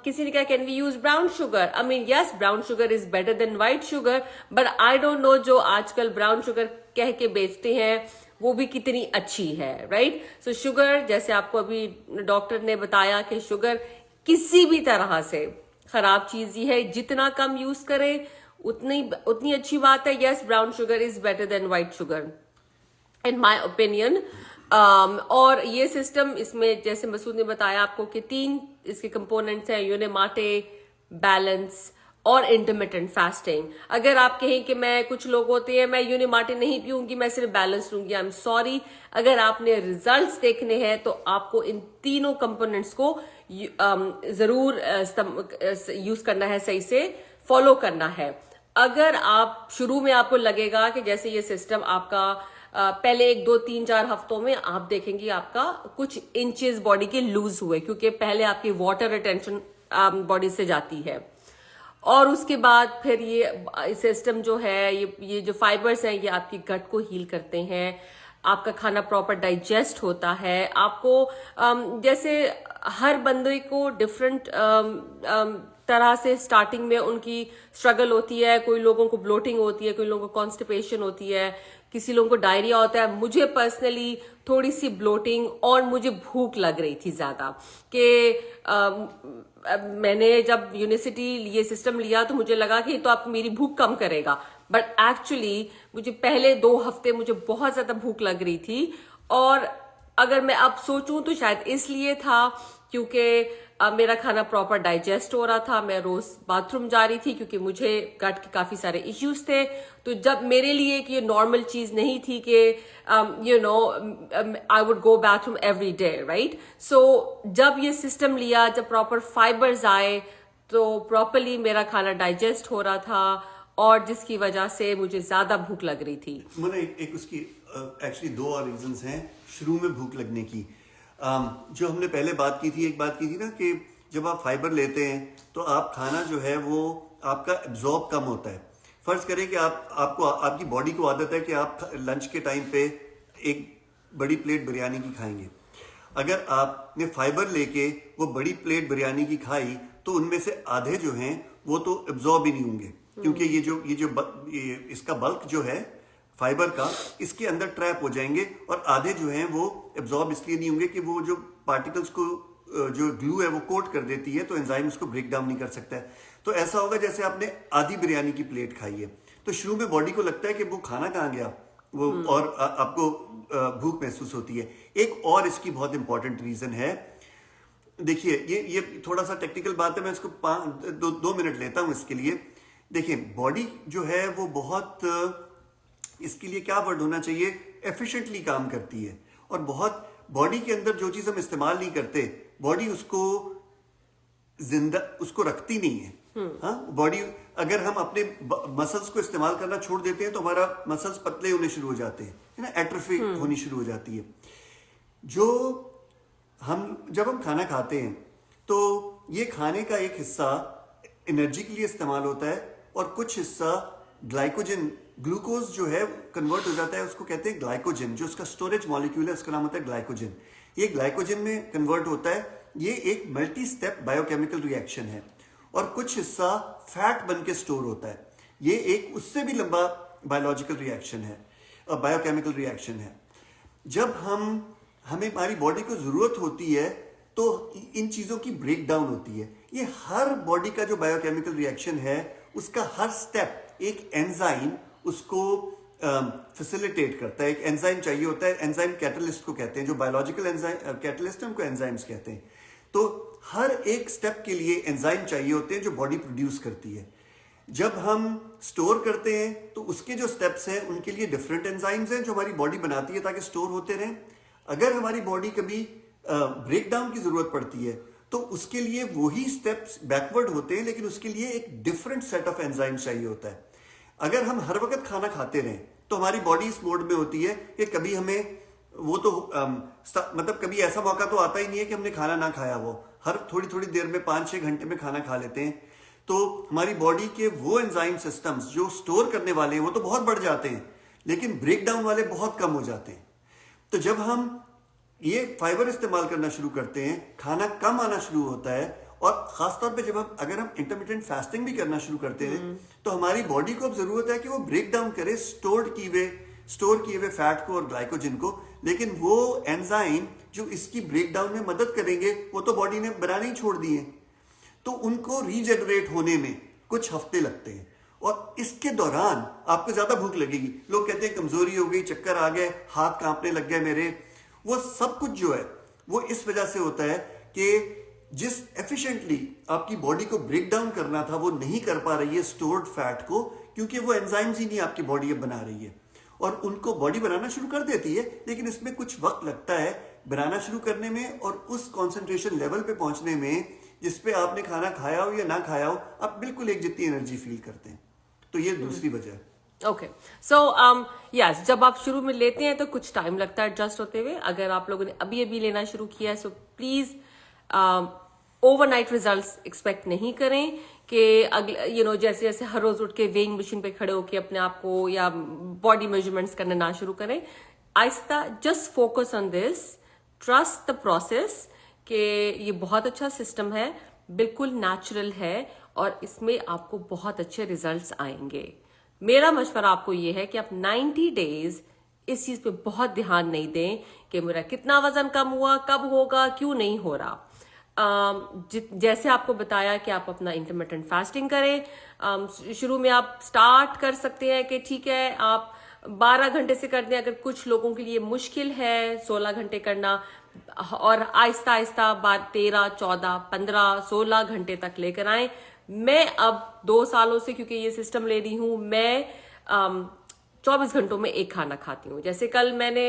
किसी ने कहा can we use brown sugar? I mean yes, brown sugar is better than white sugar, but I don't know जो आजकल ब्राउन शुगर कह के बेचते हैं वो भी कितनी अच्छी है, राइट? सो शुगर, जैसे आपको अभी डॉक्टर ने बताया कि शुगर किसी भी तरह से खराब चीज ही है, जितना कम यूज करें उतनी अच्छी बात है. Yes, brown sugar is better than white sugar in my opinion. और ये सिस्टम, इसमें जैसे मसूद ने बताया आपको कि 3 इसके कंपोनेंट्स हैं, यूनिमाटे, बैलेंस और इंटरमिटेंट फास्टिंग. अगर आप कहें कि मैं, कुछ लोग होते हैं मैं यूनिमाटे नहीं पीऊंगी, मैं सिर्फ बैलेंस लूंगी, आई एम सॉरी. अगर आपने रिजल्ट्स देखने हैं तो आपको इन तीनों कंपोनेंट्स को जरूर यूज करना है, सही से फॉलो करना है. अगर आप शुरू में आपको लगेगा कि जैसे ये सिस्टम आपका पहले 1, 2, 3, 4 हफ्तों में आप देखेंगे आपका कुछ इंचेस बॉडी के लूज हुए, क्योंकि पहले आपकी वाटर रिटेंशन बॉडी से जाती है. और उसके बाद फिर ये सिस्टम जो है, ये जो फाइबर्स हैं, ये आपकी गट को हील करते हैं, आपका खाना प्रॉपर डाइजेस्ट होता है. आपको जैसे हर बंदे को डिफरेंट तरह से स्टार्टिंग में उनकी स्ट्रगल होती है. कोई लोगों को ब्लोटिंग होती है, कोई लोगों को कॉन्स्टिपेशन होती है, किसी लोगों को डायरिया होता है. मुझे पर्सनली थोड़ी सी ब्लोटिंग और मुझे भूख लग रही थी ज्यादा, कि मैंने जब यूनिवर्सिटी ये सिस्टम लिया तो मुझे लगा कि तो आप मेरी भूख कम करेगा, बट एक्चुअली मुझे पहले 2 हफ्ते मुझे बहुत ज्यादा भूख लग रही थी. और अगर मैं अब सोचूं तो शायद इसलिए था क्योंकि मेरा खाना प्रॉपर डाइजेस्ट हो रहा था. मैं रोज बाथरूम जा रही थी क्योंकि मुझे गट के काफी सारे इश्यूज थे. तो जब मेरे लिए कि ये नॉर्मल चीज नहीं थी कि I would go bathroom every day, right? So जब ये सिस्टम लिया, जब प्रॉपर फाइबर्स आए तो प्रॉपरली मेरा खाना डाइजेस्ट हो रहा था, और जिसकी वजह से मुझे ज्यादा भूख लग रही थी. मैंने एक उसकी एक्चुअली 2 और रीजंस हैं शुरू में भूख लगने की. जो हमने पहले बात की थी, एक बात की थी ना कि जब आप फाइबर लेते हैं तो आप खाना जो है वो आपका एब्जॉर्ब कम होता है. फर्ज करें कि आपकी बॉडी को आदत है कि आप लंच के टाइम पे एक बड़ी प्लेट बिरयानी की खाएंगे. अगर आपने फाइबर लेके वो बड़ी प्लेट बिरयानी की खाई तो उनमें से आधे जो हैं वो तो एब्जॉर्ब ही नहीं होंगे, क्योंकि ये इसका बल्क जो है फाइबर का, इसके अंदर ट्रैप हो जाएंगे, और आधे जो हैं वो एब्जॉर्ब इसलिए नहीं होंगे कि वो जो पार्टिकल्स को जो ग्लू है वो कोट कर देती है, तो एंजाइम उसको ब्रेक डाउन नहीं कर सकता है. तो ऐसा होगा जैसे आपने आधी बिरयानी की प्लेट खाई है, तो शुरू में बॉडी को लगता है कि वो खाना कहाँ गया वो, और आपको भूख महसूस होती है. एक और इसकी बहुत इंपॉर्टेंट रीजन है. देखिए, ये थोड़ा सा टेक्निकल बात है, मैं इसको 2 मिनट लेता हूं इसके लिए. देखिए, बॉडी जो है वो बहुत, इसके लिए क्या वर्ड होना चाहिए, एफिशिएंटली काम करती है. और बहुत बॉडी के अंदर जो चीज हम इस्तेमाल नहीं करते, बॉडी उसको रखती नहीं है. हाँ, बॉडी, अगर हम अपने मसल्स को इस्तेमाल करना छोड़ देते हैं तो हमारा मसल्स पतले होने शुरू हो जाते हैं, है ना, एट्रोफी होनी शुरू हो जाती है. जब हम खाना खाते हैं तो ये खाने का एक हिस्सा एनर्जी के लिए इस्तेमाल होता है, और कुछ हिस्सा ग्लाइकोजन, ग्लूकोज जो है कन्वर्ट हो जाता है, उसको कहते हैं ग्लाइकोजन. जो उसका स्टोरेज मॉलिक्यूल है उसका नाम होता है ग्लाइकोजन. ये ग्लाइकोजन में कन्वर्ट होता है. ये एक मल्टी स्टेप बायोकेमिकल रिएक्शन है. और कुछ हिस्सा फैट बन के स्टोर होता है. ये एक उससे भी लंबा बायोलॉजिकल रिएक्शन है, बायोकेमिकल रिएक्शन है. जब हमें हमारी बॉडी को जरूरत होती है तो इन चीजों की ब्रेक डाउन होती है. ये हर बॉडी का जो बायोकेमिकल रिएक्शन है उसका हर स्टेप एक एंजाइम उसको फैसिलिटेट करता है. एक एंजाइम चाहिए होता है, एंजाइम कैटलिस्ट को कहते हैं. जो बायोलॉजिकल एंजाइम कैटलिस्ट है उनको एंजाइम्स कहते हैं. तो हर एक स्टेप के लिए एंजाइम चाहिए होते हैं जो बॉडी प्रोड्यूस करती है. जब हम स्टोर करते हैं तो उसके जो स्टेप्स हैं उनके लिए डिफरेंट एंजाइम्स हैं जो हमारी बॉडी बनाती है ताकि स्टोर होते रहें. अगर हमारी बॉडी कभी ब्रेक डाउन की जरूरत पड़ती है तो उसके लिए वही स्टेप्स बैकवर्ड होते हैं, लेकिन उसके लिए एक डिफरेंट सेट ऑफ एंजाइम्स चाहिए होता है. अगर हम हर वक्त खाना खाते रहें तो हमारी बॉडी इस मोड में होती है कि कभी हमें वो तो मतलब कभी ऐसा मौका तो आता ही नहीं है कि हमने खाना ना खाया हो. हर थोड़ी थोड़ी देर में 5-6 घंटे में खाना खा लेते हैं. तो हमारी बॉडी के वो एंजाइम सिस्टम्स जो स्टोर करने वाले हैं वो तो बहुत बढ़ जाते हैं, लेकिन ब्रेक डाउन वाले बहुत कम हो जाते हैं. तो जब हम ये फाइबर इस्तेमाल करना शुरू करते हैं, खाना कम आना शुरू होता है. और खासतौर पे अगर हम इंटरमिटेंट फास्टिंग भी करना शुरू करते हैं तो हमारी बॉडी को अब जरूरत है कि वो ब्रेक डाउन करे स्टोर्ड की हुए स्टोर किए हुए फैट को और ग्लाइकोजन को, लेकिन वो एंजाइम जो इसकी ब्रेकडाउन में मदद करेंगे वो तो बॉडी ने बनाने ही छोड़ दिए, तो उनको रीजनरेट होने में कुछ हफ्ते लगते हैं। और इसके दौरान आपको ज्यादा भूख लगेगी। लोग कहते हैं कमजोरी हो गई, चक्कर आ गए, हाथ कांपने लग गए मेरे। वो सब कुछ जो है वो इस वजह से होता है कि जिस एफिशिएंटली आपकी बॉडी को ब्रेक डाउन करना था वो नहीं कर पा रही है स्टोर्ड फैट को, क्योंकि वो एंजाइम्स ही नहीं आपकी बॉडी अब बना रही है। और उनको बॉडी बनाना शुरू कर देती है, लेकिन इसमें कुछ वक्त लगता है बनाना शुरू करने में और उस कॉन्सेंट्रेशन लेवल पे पहुंचने में जिस पे आपने खाना खाया हो या ना खाया हो, आप बिल्कुल एक जितनी एनर्जी फील करते हैं। तो ये दूसरी वजह है। ओके, सो यस, जब आप शुरू में लेते हैं तो कुछ टाइम लगता है एडजस्ट होते हुए। अगर आप लोगों ने अभी अभी लेना शुरू किया है, so please overnight results expect नहीं करें कि अगले जैसे जैसे हर रोज उठ के वेइंग मशीन पे खड़े होके अपने आप को या बॉडी मेजरमेंट्स करना ना शुरू करें। आहिस्ता just focus on this, trust the process कि ये बहुत अच्छा सिस्टम है, बिल्कुल नेचुरल है और इसमें आपको बहुत अच्छे रिजल्ट्स आएंगे। मेरा मशवरा आपको ये है कि आप 90 डेज इस चीज पे बहुत ध्यान नहीं दें कि मेरा कितना वजन कम हुआ, कब होगा, क्यों नहीं हो रहा। जैसे आपको बताया कि आप अपना इंटरमिटेंट फास्टिंग करें। शुरू में आप स्टार्ट कर सकते हैं कि ठीक है आप 12 घंटे से कर दें, अगर कुछ लोगों के लिए मुश्किल है 16 घंटे करना, और आहिस्ता आहिस्ता 13, 14, 15, 16 घंटे तक लेकर आए। मैं अब 2 सालों से क्योंकि ये सिस्टम ले रही हूं, मैं 24 घंटों में एक खाना खाती हूँ। जैसे कल मैंने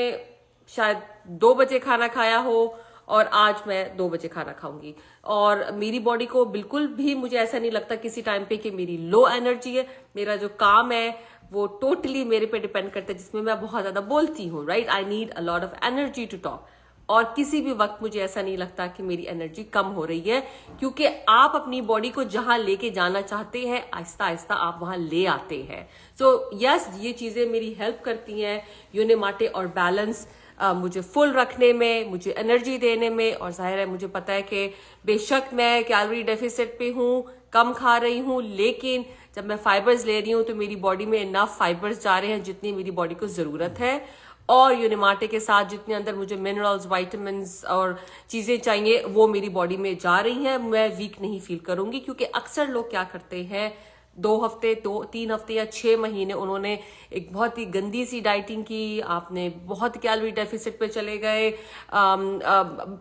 शायद 2 बजे खाना खाया हो और आज मैं 2 बजे खाना खाऊंगी, और मेरी बॉडी को बिल्कुल भी मुझे ऐसा नहीं लगता किसी टाइम पे कि मेरी लो एनर्जी है। मेरा जो काम है वो टोटली मेरे पे डिपेंड करता है, जिसमें मैं बहुत ज्यादा बोलती हूँ, right. I need a lot of energy to talk, और किसी भी वक्त मुझे ऐसा नहीं लगता कि मेरी एनर्जी कम हो रही है, क्योंकि आप अपनी बॉडी को जहां लेके जाना चाहते हैं आहिस्ता आहिस्ता आप वहां ले आते हैं। सो यस, ये चीजें मेरी हेल्प करती हैं यूनिमाटे और बैलेंस मुझे फुल रखने में, मुझे एनर्जी देने में। और जाहिर है मुझे पता है कि बेशक मैं कैलोरी डेफिसिट पे हूँ, कम खा रही हूँ, लेकिन जब मैं फाइबर्स ले रही हूँ तो मेरी बॉडी में इनफ फाइबर्स जा रहे हैं जितनी मेरी बॉडी को जरूरत है, और यूनिमाटे के साथ जितने अंदर मुझे मिनरल्स, विटामिन्स और चीजें चाहिए वो मेरी बॉडी में जा रही हैं। मैं वीक नहीं फील करूंगी, क्योंकि अक्सर लोग क्या करते हैं 2 हफ्ते, 3 हफ्ते या 6 महीने उन्होंने एक बहुत ही गंदी सी डाइटिंग की, आपने बहुत कैलोरी डेफिसिट पे चले गए,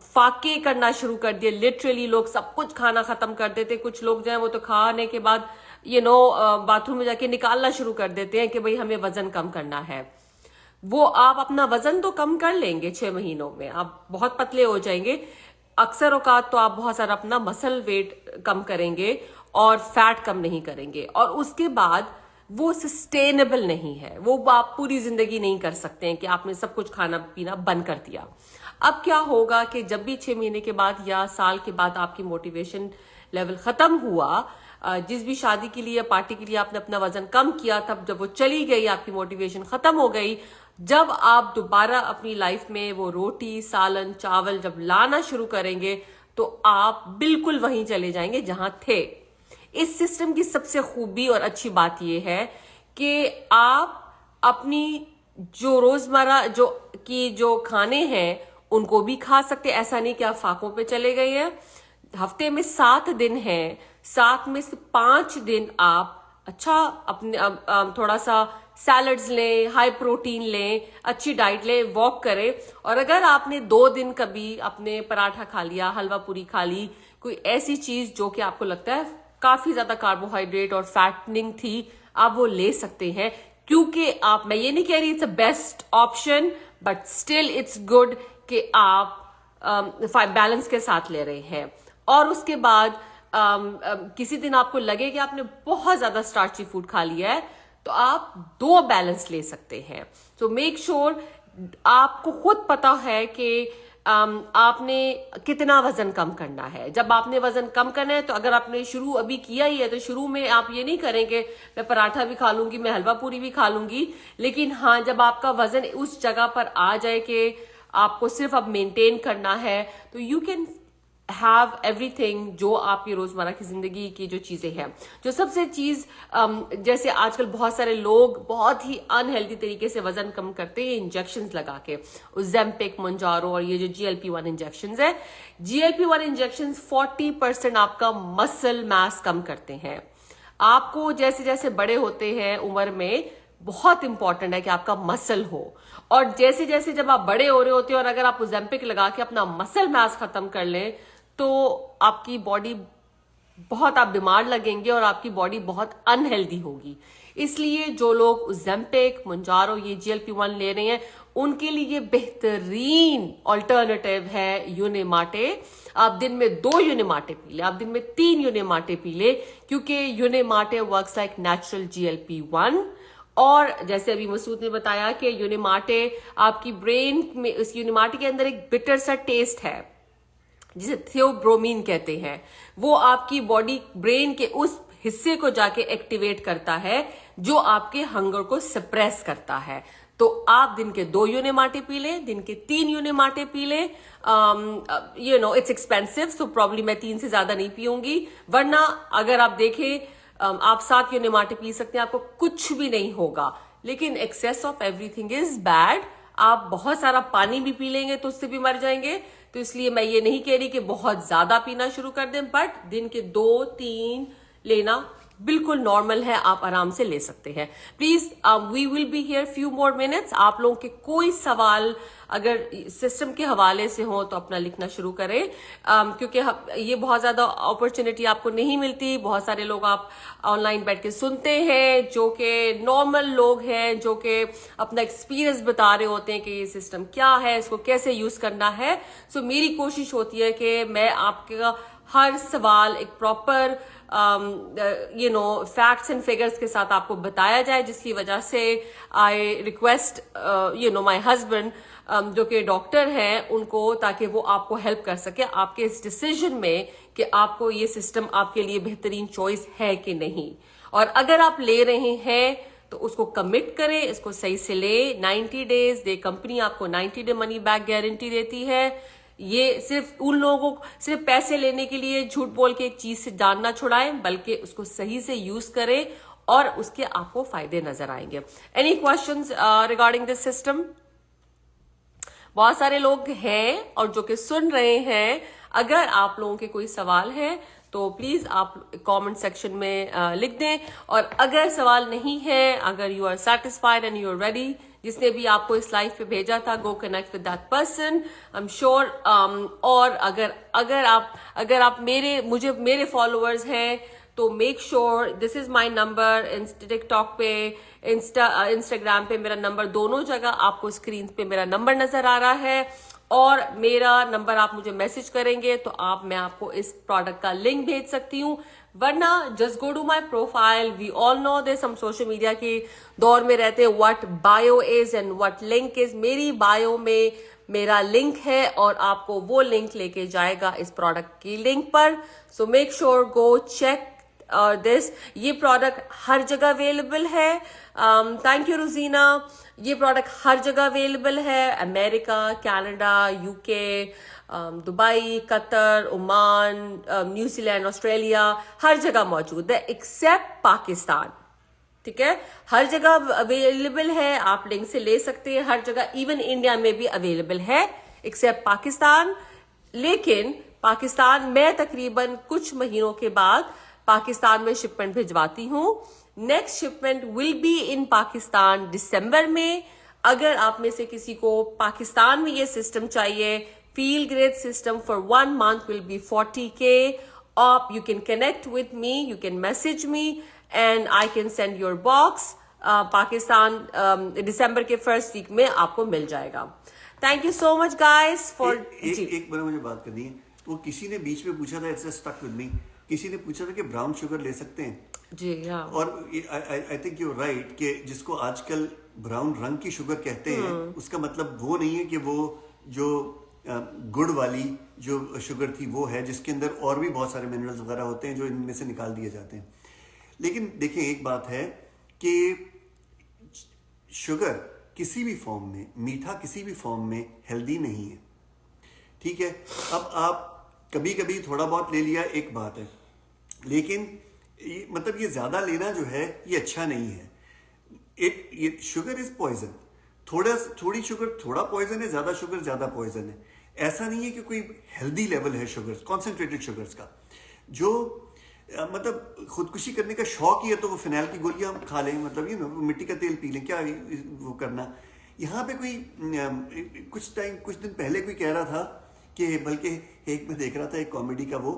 फाके करना शुरू कर दिए। लिटरली लोग सब कुछ खाना खत्म कर देते। कुछ लोग जो है वो तो खाने के बाद बाथरूम में जाके निकालना शुरू कर देते हैं कि भाई हमें वजन कम करना है। वो आप अपना वजन तो कम कर लेंगे 6 महीनों में, आप बहुत पतले हो जाएंगे। अक्सर औकात तो आप बहुत सारा अपना मसल वेट कम करेंगे और फैट कम नहीं करेंगे, और उसके बाद वो सस्टेनेबल नहीं है। वो आप पूरी जिंदगी नहीं कर सकते हैं कि आपने सब कुछ खाना पीना बंद कर दिया। अब क्या होगा कि जब भी 6 महीने के बाद या साल के बाद आपकी मोटिवेशन लेवल खत्म हुआ, जिस भी शादी के लिए या पार्टी के लिए आपने अपना वजन कम किया, तब जब वो चली गई, आपकी मोटिवेशन खत्म हो गई, जब आप दोबारा अपनी लाइफ में वो रोटी, सालन, चावल जब लाना शुरू करेंगे तो आप बिल्कुल वहीं चले जाएंगे जहां थे। इस सिस्टम की सबसे खूबी और अच्छी बात यह है कि आप अपनी जो रोजमर्रा जो खाने हैं उनको भी खा सकते। ऐसा नहीं कि आप फाकों पे चले गए हैं। हफ्ते में 7 दिन हैं, 7 में से 5 दिन आप अच्छा अपने थोड़ा सा सैलड्स लें, हाई प्रोटीन लें, अच्छी डाइट लें, वॉक करें। और अगर आपने 2 दिन कभी अपने पराठा खा लिया, हलवा पूरी खा ली, कोई ऐसी चीज जो कि आपको लगता है काफी ज्यादा कार्बोहाइड्रेट और फैटनिंग थी, आप वो ले सकते हैं। क्योंकि मैं ये नहीं कह रही it's a best option, but still it's good कि आप बैलेंस के साथ ले रहे हैं। और उसके बाद किसी दिन आपको लगे कि आपने बहुत ज्यादा स्टार्ची फूड खा लिया है, तो आप 2 बैलेंस ले सकते हैं। तो मेक श्योर आपको खुद पता है कि आपने कितना वजन कम करना है। जब आपने वजन कम करना है, तो अगर आपने शुरू अभी किया ही है तो शुरू में आप ये नहीं करेंगे मैं पराठा भी खा लूंगी, मैं हलवा पूरी भी खा लूंगी। लेकिन हाँ, जब आपका वजन उस जगह पर आ जाए कि आपको सिर्फ अब मेंटेन करना है, तो यू कैन हैव एवरीथिंग जो आपकी रोजमर्रा की जिंदगी की जो चीजें हैं। जो सबसे चीज जैसे आजकल बहुत सारे लोग बहुत ही अनहेल्दी तरीके से वजन कम करते हैं इंजेक्शंस लगा के, ओजेम्पिक, मोंजारो और ये जो GLP-1 इंजेक्शंस है। GLP-1 इंजेक्शंस 40% आपका मसल मास कम करते हैं। आपको जैसे जैसे बड़े होते हैं उम्र में, बहुत इंपॉर्टेंट है कि आपका मसल हो, और जैसे जैसे जब आप बड़े हो रहे होते हैं और अगर आप ओजेम्पिक लगा के अपना मसल मास खत्म कर लें तो आपकी बॉडी बहुत, आप बीमार लगेंगे और आपकी बॉडी बहुत अनहेल्दी होगी। इसलिए जो लोग ओजेम्पिक, मोंजारो, ये GLP-1 ले रहे हैं उनके लिए बेहतरीन ऑल्टरनेटिव है यूनिमाटे। आप दिन में 2 यूनिमाटे पी ले, आप दिन में 3 यूनिमाटे पी ले, क्योंकि यूनिमाटे वर्क्स लाइक नेचुरल GLP-1। और जैसे अभी मसूद ने बताया कि यूनिमाटे आपकी ब्रेन में, इस यूनिमाटे के अंदर एक बिटर सा टेस्ट है जिसे थियोब्रोमीन कहते हैं। वो आपकी बॉडी ब्रेन के उस हिस्से को जाके एक्टिवेट करता है जो आपके हंगर को सप्रेस करता है। तो आप दिन के 2 यूनिमाटे पी लें, दिन के 3 यूनिमाटे पी लें। इट्स एक्सपेंसिव, सो प्रॉब्ली मैं 3 से ज्यादा नहीं पीऊंगी, वरना अगर आप देखें आप 7 यूनिमाटे पी सकते हैं, आपको कुछ भी नहीं होगा। लेकिन excess of everything is bad. आप बहुत सारा पानी भी पी लेंगे तो उससे भी मर जाएंगे। तो इसलिए मैं ये नहीं कह रही कि बहुत ज्यादा पीना शुरू कर दें, बट दिन के 2-3 लेना बिल्कुल नॉर्मल है, आप आराम से ले सकते हैं। Please we will be here few more minutes. आप लोगों के कोई सवाल अगर सिस्टम के हवाले से हो तो अपना लिखना शुरू करें, क्योंकि ये बहुत ज्यादा अपॉर्चुनिटी आपको नहीं मिलती। बहुत सारे लोग आप ऑनलाइन बैठ के सुनते हैं जो कि नॉर्मल लोग हैं, जो कि अपना एक्सपीरियंस बता रहे होते हैं कि ये सिस्टम क्या है, इसको कैसे यूज करना है। सो मेरी कोशिश होती है कि मैं आपका हर सवाल एक प्रॉपर फैक्ट्स एंड फिगर्स के साथ आपको बताया जाए, जिसकी वजह से आई रिक्वेस्ट माय हस्बैंड जो कि डॉक्टर हैं उनको, ताकि वो आपको हेल्प कर सके आपके इस डिसीजन में कि आपको ये सिस्टम आपके लिए बेहतरीन चॉइस है कि नहीं। और अगर आप ले रहे हैं तो उसको कमिट करें, इसको सही से ले। 90 डेज दे कंपनी आपको 90 डे मनी बैक गारंटी देती है। ये सिर्फ उन लोगों को सिर्फ पैसे लेने के लिए झूठ बोल के एक चीज से जान ना छुड़ाएं, बल्कि उसको सही से यूज करें और उसके आपको फायदे नजर आएंगे। Any questions regarding this system? बहुत सारे लोग हैं और जो कि सुन रहे हैं, अगर आप लोगों के कोई सवाल है तो प्लीज आप कमेंट सेक्शन में लिख दें। और अगर सवाल नहीं है, अगर you are satisfied and you are ready, जिसने भी आपको इस लाइफ पे भेजा था, go connect with that person, I am sure. और अगर आप मेरे फॉलोअर्स हैं तो make sure, this is my number, TikTok पे, इंस्टाग्राम पे मेरा नंबर, दोनों जगह आपको स्क्रीन पे मेरा नंबर नजर आ रहा है। और मेरा नंबर आप मुझे मैसेज करेंगे तो मैं आपको इस प्रोडक्ट का लिंक भेज सकती हूँ, वरना just go to my profile. We all know this, हम सोशल मीडिया के दौर में रहते हैं, what bio is and what link is. मेरी बायो में मेरा लिंक है और आपको वो लिंक लेके जाएगा इस प्रोडक्ट की लिंक पर। So make sure go check this. ये प्रोडक्ट हर जगह अवेलेबल है। थैंक यू रोजीना। ये प्रोडक्ट हर जगह अवेलेबल है, America, Canada, UK, Dubai, Qatar, Oman, New Zealand, Australia, हर जगह मौजूद है एक्सेप्ट पाकिस्तान। ठीक है, हर जगह अवेलेबल है, आप लिंक से ले सकते हैं हर जगह। इवन इंडिया में भी अवेलेबल है एक्सेप्ट पाकिस्तान। लेकिन पाकिस्तान में तकरीबन कुछ महीनों के बाद पाकिस्तान में शिपमेंट भिजवाती हूँ। Next shipment will be in Pakistan December में। अगर आप में से किसी को पाकिस्तान में ये सिस्टम चाहिए, feel great system for 1 month will be 40K। आप you can connect with me, you can message me and I can send your box. Pakistan December के फर्स्ट वीक में आपको मिल जाएगा। Thank you so much guys for. एक बार मुझे बात करनी है। वो किसी ने बीच में पूछा था, इट्स स्टक विद मी, किसी ने पूछा था कि ब्राउन शुगर ले सकते हैं जी? हाँ। और आई थिंक यू राइट कि जिसको आजकल ब्राउन रंग की शुगर कहते हैं, उसका मतलब वो नहीं है कि वो जो गुड़ वाली जो शुगर थी वो है, जिसके अंदर और भी बहुत सारे मिनरल्स वगैरह होते हैं जो इनमें से निकाल दिए जाते हैं। लेकिन देखिए, एक बात है कि शुगर किसी भी फॉर्म में, मीठा किसी भी फॉर्म में हेल्दी नहीं है। ठीक है, अब आप कभी कभी थोड़ा बहुत ले लिया एक बात है, लेकिन मतलब ये ज्यादा लेना जो है ये अच्छा नहीं है। ये शुगर इज पॉइजन। थोड़ी शुगर थोड़ा पॉइजन है, ज्यादा शुगर ज्यादा पॉइजन है। ऐसा नहीं है कि कोई हेल्दी लेवल है शुगर, कॉन्सेंट्रेटेड शुगर्स का। जो मतलब खुदकुशी करने का शौक ही है तो वो फिनाइल की गोलियां खा लें, मतलब मिट्टी का तेल पी लें, क्या वो करना। यहाँ पे कोई कुछ दिन पहले कोई कह रहा था कि, बल्कि एक मैं देख रहा था एक कॉमेडी का वो,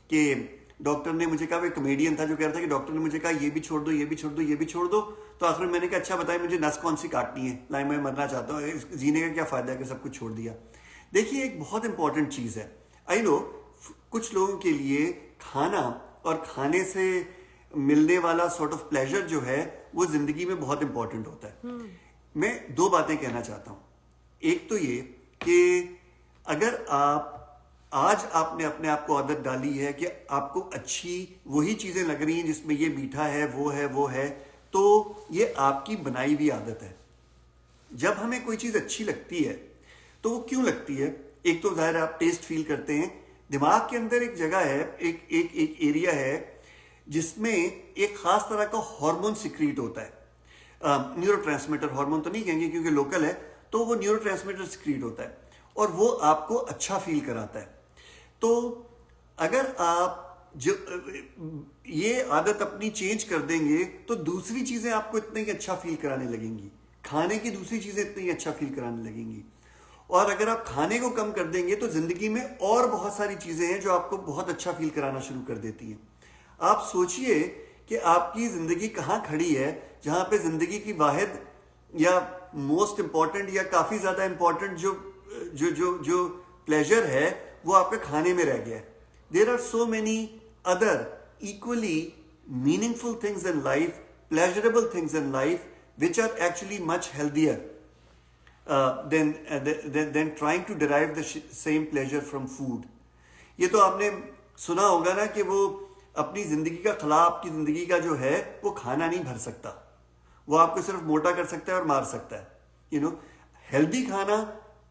कि डॉक्टर ने मुझे कहा, वो कॉमेडियन था जो कह रहा था कि डॉक्टर ने मुझे कहा ये भी छोड़ दो, ये भी छोड़ दो, ये भी छोड़ दो। तो आखिर मैंने कहा अच्छा बताइए मुझे नस कौन सी काटनी है, लाई मैं मरना चाहता हूँ, जीने का क्या फायदा है कि सब कुछ छोड़ दिया। देखिए एक बहुत इंपॉर्टेंट चीज है, आई नो कुछ लोगों के लिए खाना और खाने से मिलने वाला सॉर्ट ऑफ प्लेजर जो है वो जिंदगी में बहुत इंपॉर्टेंट होता है। मैं दो बातें कहना चाहता हूं। एक तो ये कि अगर आज आपने अपने आप को आदत डाली है कि आपको अच्छी वही चीजें लग रही हैं जिसमें ये मीठा है, वो है, तो ये आपकी बनाई हुई आदत है। जब हमें कोई चीज अच्छी लगती है तो वो क्यों लगती है? एक तो जाहिर है आप टेस्ट फील करते हैं, दिमाग के अंदर एक जगह है, एक एरिया है जिसमें एक खास तरह का हार्मोन सिक्रीट होता है। न्यूरोट्रांसमीटर, हार्मोन तो नहीं कहेंगे क्योंकि लोकल है, तो वो न्यूरोट्रांसमीटर सिक्रीट होता है और वो आपको अच्छा फील कराता है। तो अगर आप जो ये आदत अपनी चेंज कर देंगे तो दूसरी चीजें आपको इतना ही अच्छा फील कराने लगेंगी, खाने की दूसरी चीजें इतनी ही अच्छा फील कराने लगेंगी। और अगर आप खाने को कम कर देंगे तो जिंदगी में और बहुत सारी चीजें हैं जो आपको बहुत अच्छा फील कराना शुरू कर देती हैं। आप सोचिए कि आपकी जिंदगी कहां खड़ी है जहां पे जिंदगी की वाहिद या मोस्ट इंपॉर्टेंट या काफी ज्यादा इंपॉर्टेंट जो जो जो जो प्लेजर है वो आपके खाने में रह गया है। There are so many other equally meaningful things in life, pleasurable things in life which are actually much healthier than trying to derive the same pleasure from food. ये तो आपने सुना होगा ना कि वो अपनी जिंदगी का खला, आपकी जिंदगी का जो है वो खाना नहीं भर सकता, वो आपको सिर्फ मोटा कर सकता है और मार सकता है। हेल्दी खाना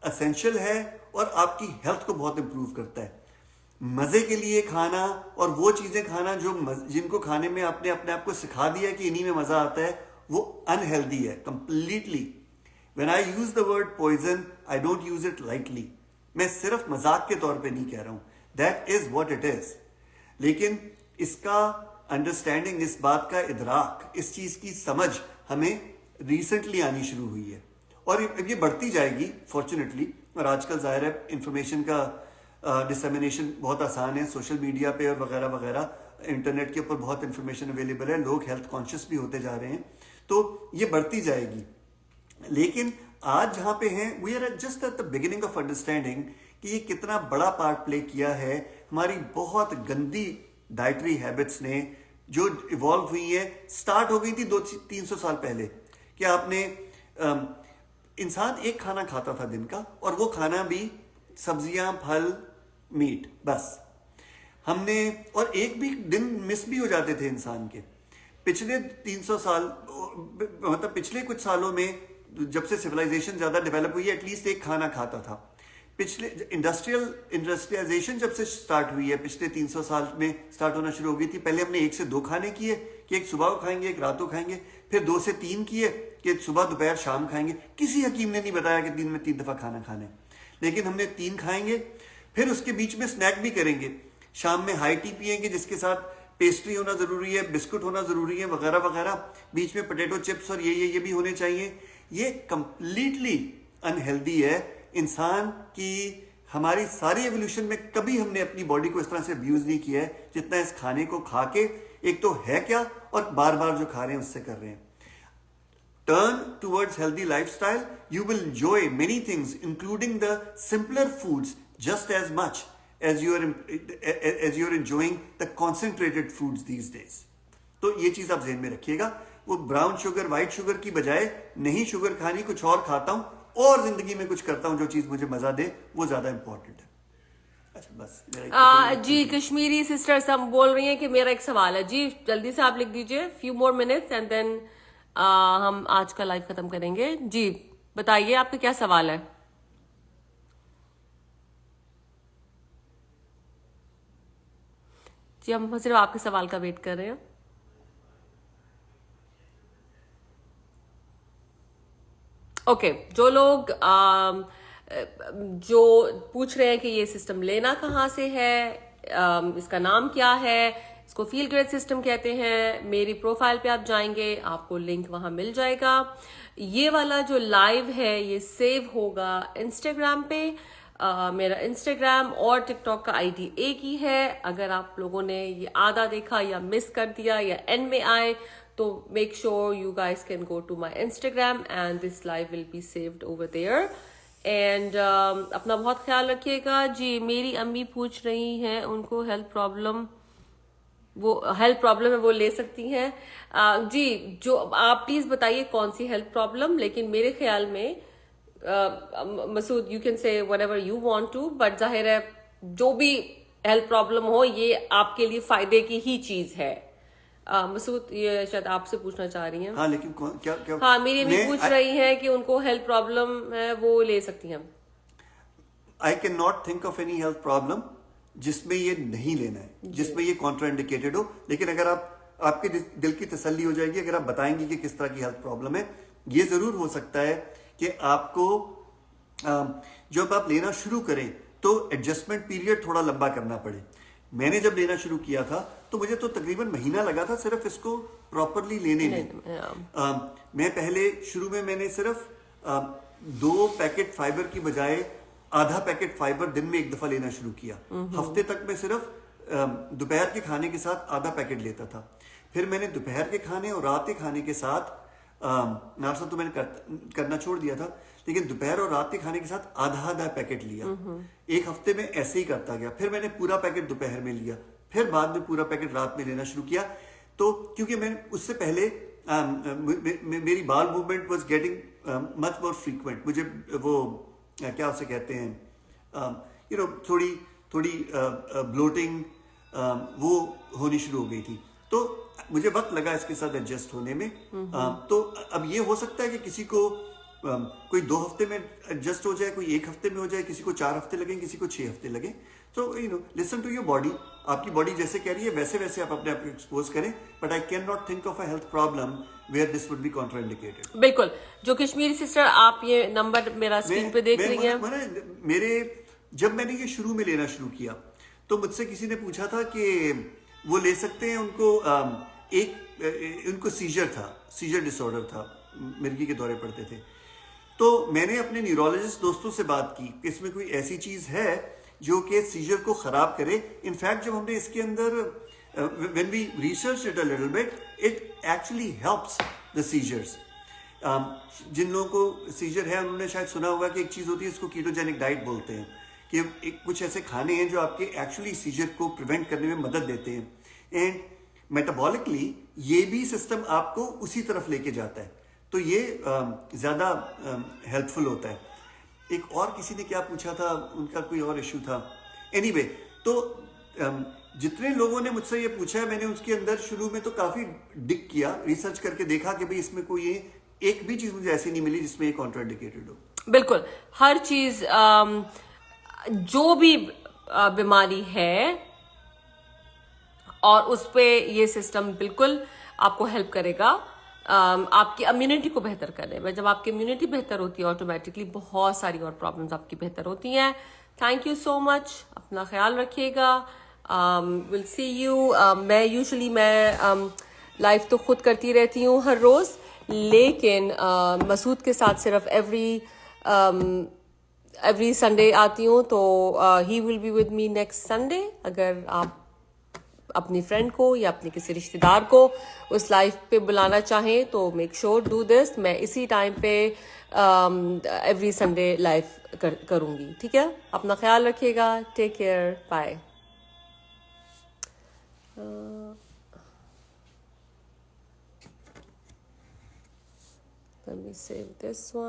असेंशियल है और आपकी हेल्थ को बहुत इंप्रूव करता है। मजे के लिए खाना और वो चीजें खाना जो जिनको खाने में आपने अपने आप को सिखा दिया कि इन्हीं में मजा आता है, वो अनहेल्दी है completely. When I use the word poison I don't use it lightly. मैं सिर्फ मजाक के तौर पे नहीं कह रहा हूं, that is what it is. लेकिन इसका अंडरस्टैंडिंग, इस बात का इदराक, इस चीज की समझ हमें रिसेंटली आनी शुरू हुई है और ये बढ़ती जाएगी फॉर्चुनेटली। और आजकल जाहिर है इंफॉर्मेशन का डिसेमिनेशन बहुत आसान है, सोशल मीडिया पे और वगैरह वगैरह, इंटरनेट के ऊपर बहुत इंफॉर्मेशन अवेलेबल है, लोग हेल्थ कॉन्शियस भी होते जा रहे हैं, तो ये बढ़ती जाएगी। लेकिन आज जहां पे हैं, we are just at the beginning of understanding कि ये कितना बड़ा पार्ट प्ले किया है हमारी बहुत गंदी डाइटरी हैबिट्स ने, जो इवॉल्व हुई है, स्टार्ट हो गई थी 200-300 साल पहले। कि आपने इंसान एक खाना खाता था दिन का, और वो खाना भी सब्जियां, फल, मीट, बस। हमने, और एक भी दिन मिस भी हो जाते थे इंसान के। पिछले 300 साल, मतलब पिछले कुछ सालों में जब से सिविलाइजेशन ज्यादा डेवलप हुई है, एटलीस्ट एक खाना खाता था। पिछले इंडस्ट्रियलाइजेशन जब से स्टार्ट हुई है, पिछले 300 साल में स्टार्ट होना शुरू हो गई थी। पहले हमने 1 से 2 खाने किए कि एक सुबह को खाएंगे, एक रात को खाएंगे। फिर 2 से 3 किए कि सुबह, दोपहर, शाम खाएंगे। किसी हकीम ने नहीं बताया कि दिन में 3 दफा खाना खाना है, लेकिन हमने 3 खाएंगे। फिर उसके बीच में स्नैक भी करेंगे, शाम में हाई टी पियेंगे जिसके साथ पेस्ट्री होना जरूरी है, बिस्कुट होना जरूरी है, वगैरह वगैरह। बीच में पोटैटो चिप्स और ये भी होने चाहिए। ये कंप्लीटली अनहेल्दी है। इंसान की हमारी सारी एवोल्यूशन में कभी हमने अपनी बॉडी को इस तरह से अब्यूज नहीं किया है जितना इस खाने को खा के, एक तो है क्या, और बार बार जो खा रहे हैं उससे कर रहे हैं। Turn towards healthy lifestyle, you will enjoy many things, including the simpler foods, just as much as you're enjoying the concentrated foods these days. तो ये चीज आप ध्यान में रखिएगा। वो ब्राउन शुगर, व्हाइट शुगर की बजाय नहीं शुगर खानी, कुछ और खाता हूं और जिंदगी में कुछ करता हूं जो चीज मुझे मजा दे, वो ज्यादा इंपॉर्टेंट है। अच्छा बस जी, कश्मीरी सिस्टर्स हम बोल रही हैं कि मेरा एक सवाल है। जी जल्दी से आप लिख दीजिए, few more minutes and then हम आज का लाइव खत्म करेंगे। जी बताइए आपका क्या सवाल है। जी हम सिर्फ आपके सवाल का वेट कर रहे हैं। ओके जो लोग जो पूछ रहे हैं कि ये सिस्टम लेना कहाँ से है, इसका नाम क्या है, इसको फील ग्रेड सिस्टम कहते हैं, मेरी प्रोफाइल पे आप जाएंगे आपको लिंक वहां मिल जाएगा। ये वाला जो लाइव है ये सेव होगा इंस्टाग्राम पे। मेरा इंस्टाग्राम और टिकटॉक का आईडी एक ही है। अगर आप लोगों ने ये आधा देखा या मिस कर दिया या एंड में आए तो make sure you guys can go to my Instagram and this live will be saved over there. And अपना बहुत ख्याल रखिएगा जी। मेरी अम्मी पूछ रही हैं उनको हेल्थ प्रॉब्लम है वो ले सकती हैं। जी जो आप प्लीज बताइए कौन सी हेल्थ प्रॉब्लम, लेकिन मेरे ख्याल में Masood you can say whatever you want to, but जाहिर है जो भी हेल्थ प्रॉब्लम हो ये आपके लिए फायदे की ही चीज है। मसूद ये शायद आपसे पूछना चाह रही हैं। हाँ लेकिन क्या क्या हाँ मेरी अम्मी पूछ रही हैं कि उनको हेल्थ प्रॉब्लम है वो ले सकती हैं। आई can not think of any health problem जिसमें ये नहीं लेना है, जिसमें ये कॉन्ट्राइंडिकेटेड हो। लेकिन अगर आपके दिल की तसल्ली हो जाएगी अगर आप बताएंगे कि किस तरह की हेल्थ प्रॉब्लम है। ये जरूर हो सकता है कि आपको जब आप लेना शुरू करें तो एडजस्टमेंट पीरियड थोड़ा लंबा करना पड़े। मैंने जब लेना शुरू किया था तो मुझे तो तकरीबन महीना लगा था सिर्फ इसको प्रॉपरली लेने में। मैं पहले शुरू में मैंने सिर्फ 2 पैकेट फाइबर की बजाय आधा पैकेट फाइबर दिन में एक दफा लेना शुरू किया। हफ्ते तक मैं सिर्फ दोपहर के खाने के साथ आधा पैकेट लेता था। फिर मैंने दोपहर के खाने और रात के खाने के साथ नाश्ता तो मैंने करना छोड़ दिया था, लेकिन दोपहर और रात के खाने के साथ आधा आधा पैकेट लिया। एक हफ्ते में ऐसे ही करता गया। फिर मैंने पूरा पैकेट दोपहर में लिया, फिर बाद में पूरा पैकेट रात में लेना शुरू किया। तो क्योंकि मैं उससे पहले मेरी बाल movement was getting much more frequent. मुझे वो क्या उसे कहते हैं थोड़ी ब्लोटिंग वो होनी शुरू हो गई थी। तो मुझे वक्त लगा इसके साथ एडजस्ट होने में। तो अब ये हो सकता है कि किसी को कोई 2 हफ्ते में एडजस्ट हो जाए, कोई 1 हफ्ते में हो जाए, किसी को 4 हफ्ते लगें, किसी को 6 हफ्ते लगे। तो लिसन टू योर बॉडी। आपकी बॉडी जैसे कह रही है वैसे वैसे आप अपने आप को एक्सपोज करें। But I can not think of a health problem where this would be contraindicated. बिल्कुल। जो कश्मीरी सिस्टर आप ये नंबर मेरा स्क्रीन पे देख रही हैं। जब मैंने ये शुरू में लेना शुरू किया तो मुझसे किसी ने पूछा था कि वो ले सकते हैं। उनको सीजर डिसऑर्डर था, मिर्गी के दौरे पड़ते थे। तो मैंने अपने न्यूरोलॉजिस्ट दोस्तों से बात की कि इसमें कोई ऐसी चीज है जो कि सीजर को खराब करे। इनफैक्ट जब हमने इसके अंदर when we research it a little bit it actually helps the seizures. जिन लोगों को सीजर है उन्होंने शायद सुना होगा कि एक चीज होती है इसको कीटोजेनिक डाइट बोलते हैं, कि कुछ ऐसे खाने हैं जो आपके एक्चुअली सीजर को प्रिवेंट करने में मदद देते हैं। एंड मेटाबॉलिकली ये भी सिस्टम आपको उसी तरफ लेके जाता है। तो ये ज्यादा हेल्पफुल होता है। एक और किसी ने क्या पूछा था, उनका कोई और इश्यू था। एनीवे तो जितने लोगों ने मुझसे ये पूछा है मैंने उसके अंदर शुरू में तो काफी डिग किया, रिसर्च करके देखा कि भाई इसमें कोई एक भी चीज मुझे ऐसी नहीं मिली जिसमें ये कॉन्ट्राडिकेटेड हो। बिल्कुल हर चीज जो भी बीमारी है और उस पे ये सिस्टम बिल्कुल आपको हेल्प करेगा आपकी इम्यूनिटी को बेहतर करने में। जब आपकी इम्यूनिटी बेहतर होती है ऑटोमेटिकली बहुत सारी और प्रॉब्लम्स आपकी बेहतर होती हैं। थैंक यू सो मच, अपना ख्याल रखिएगा। Will see you. मैं लाइफ तो खुद करती रहती हूँ हर रोज, लेकिन मसूद के साथ सिर्फ एवरी संडे आती हूँ। तो he will be with me next Sunday. अगर आप अपनी फ्रेंड को या अपने किसी रिश्तेदार को उस लाइफ पे बुलाना चाहें तो मेक श्योर डू दिस। मैं इसी टाइम पे एवरी संडे लाइव करूंगी। ठीक है, अपना ख्याल रखिएगा। Take care, bye. Let me save this one.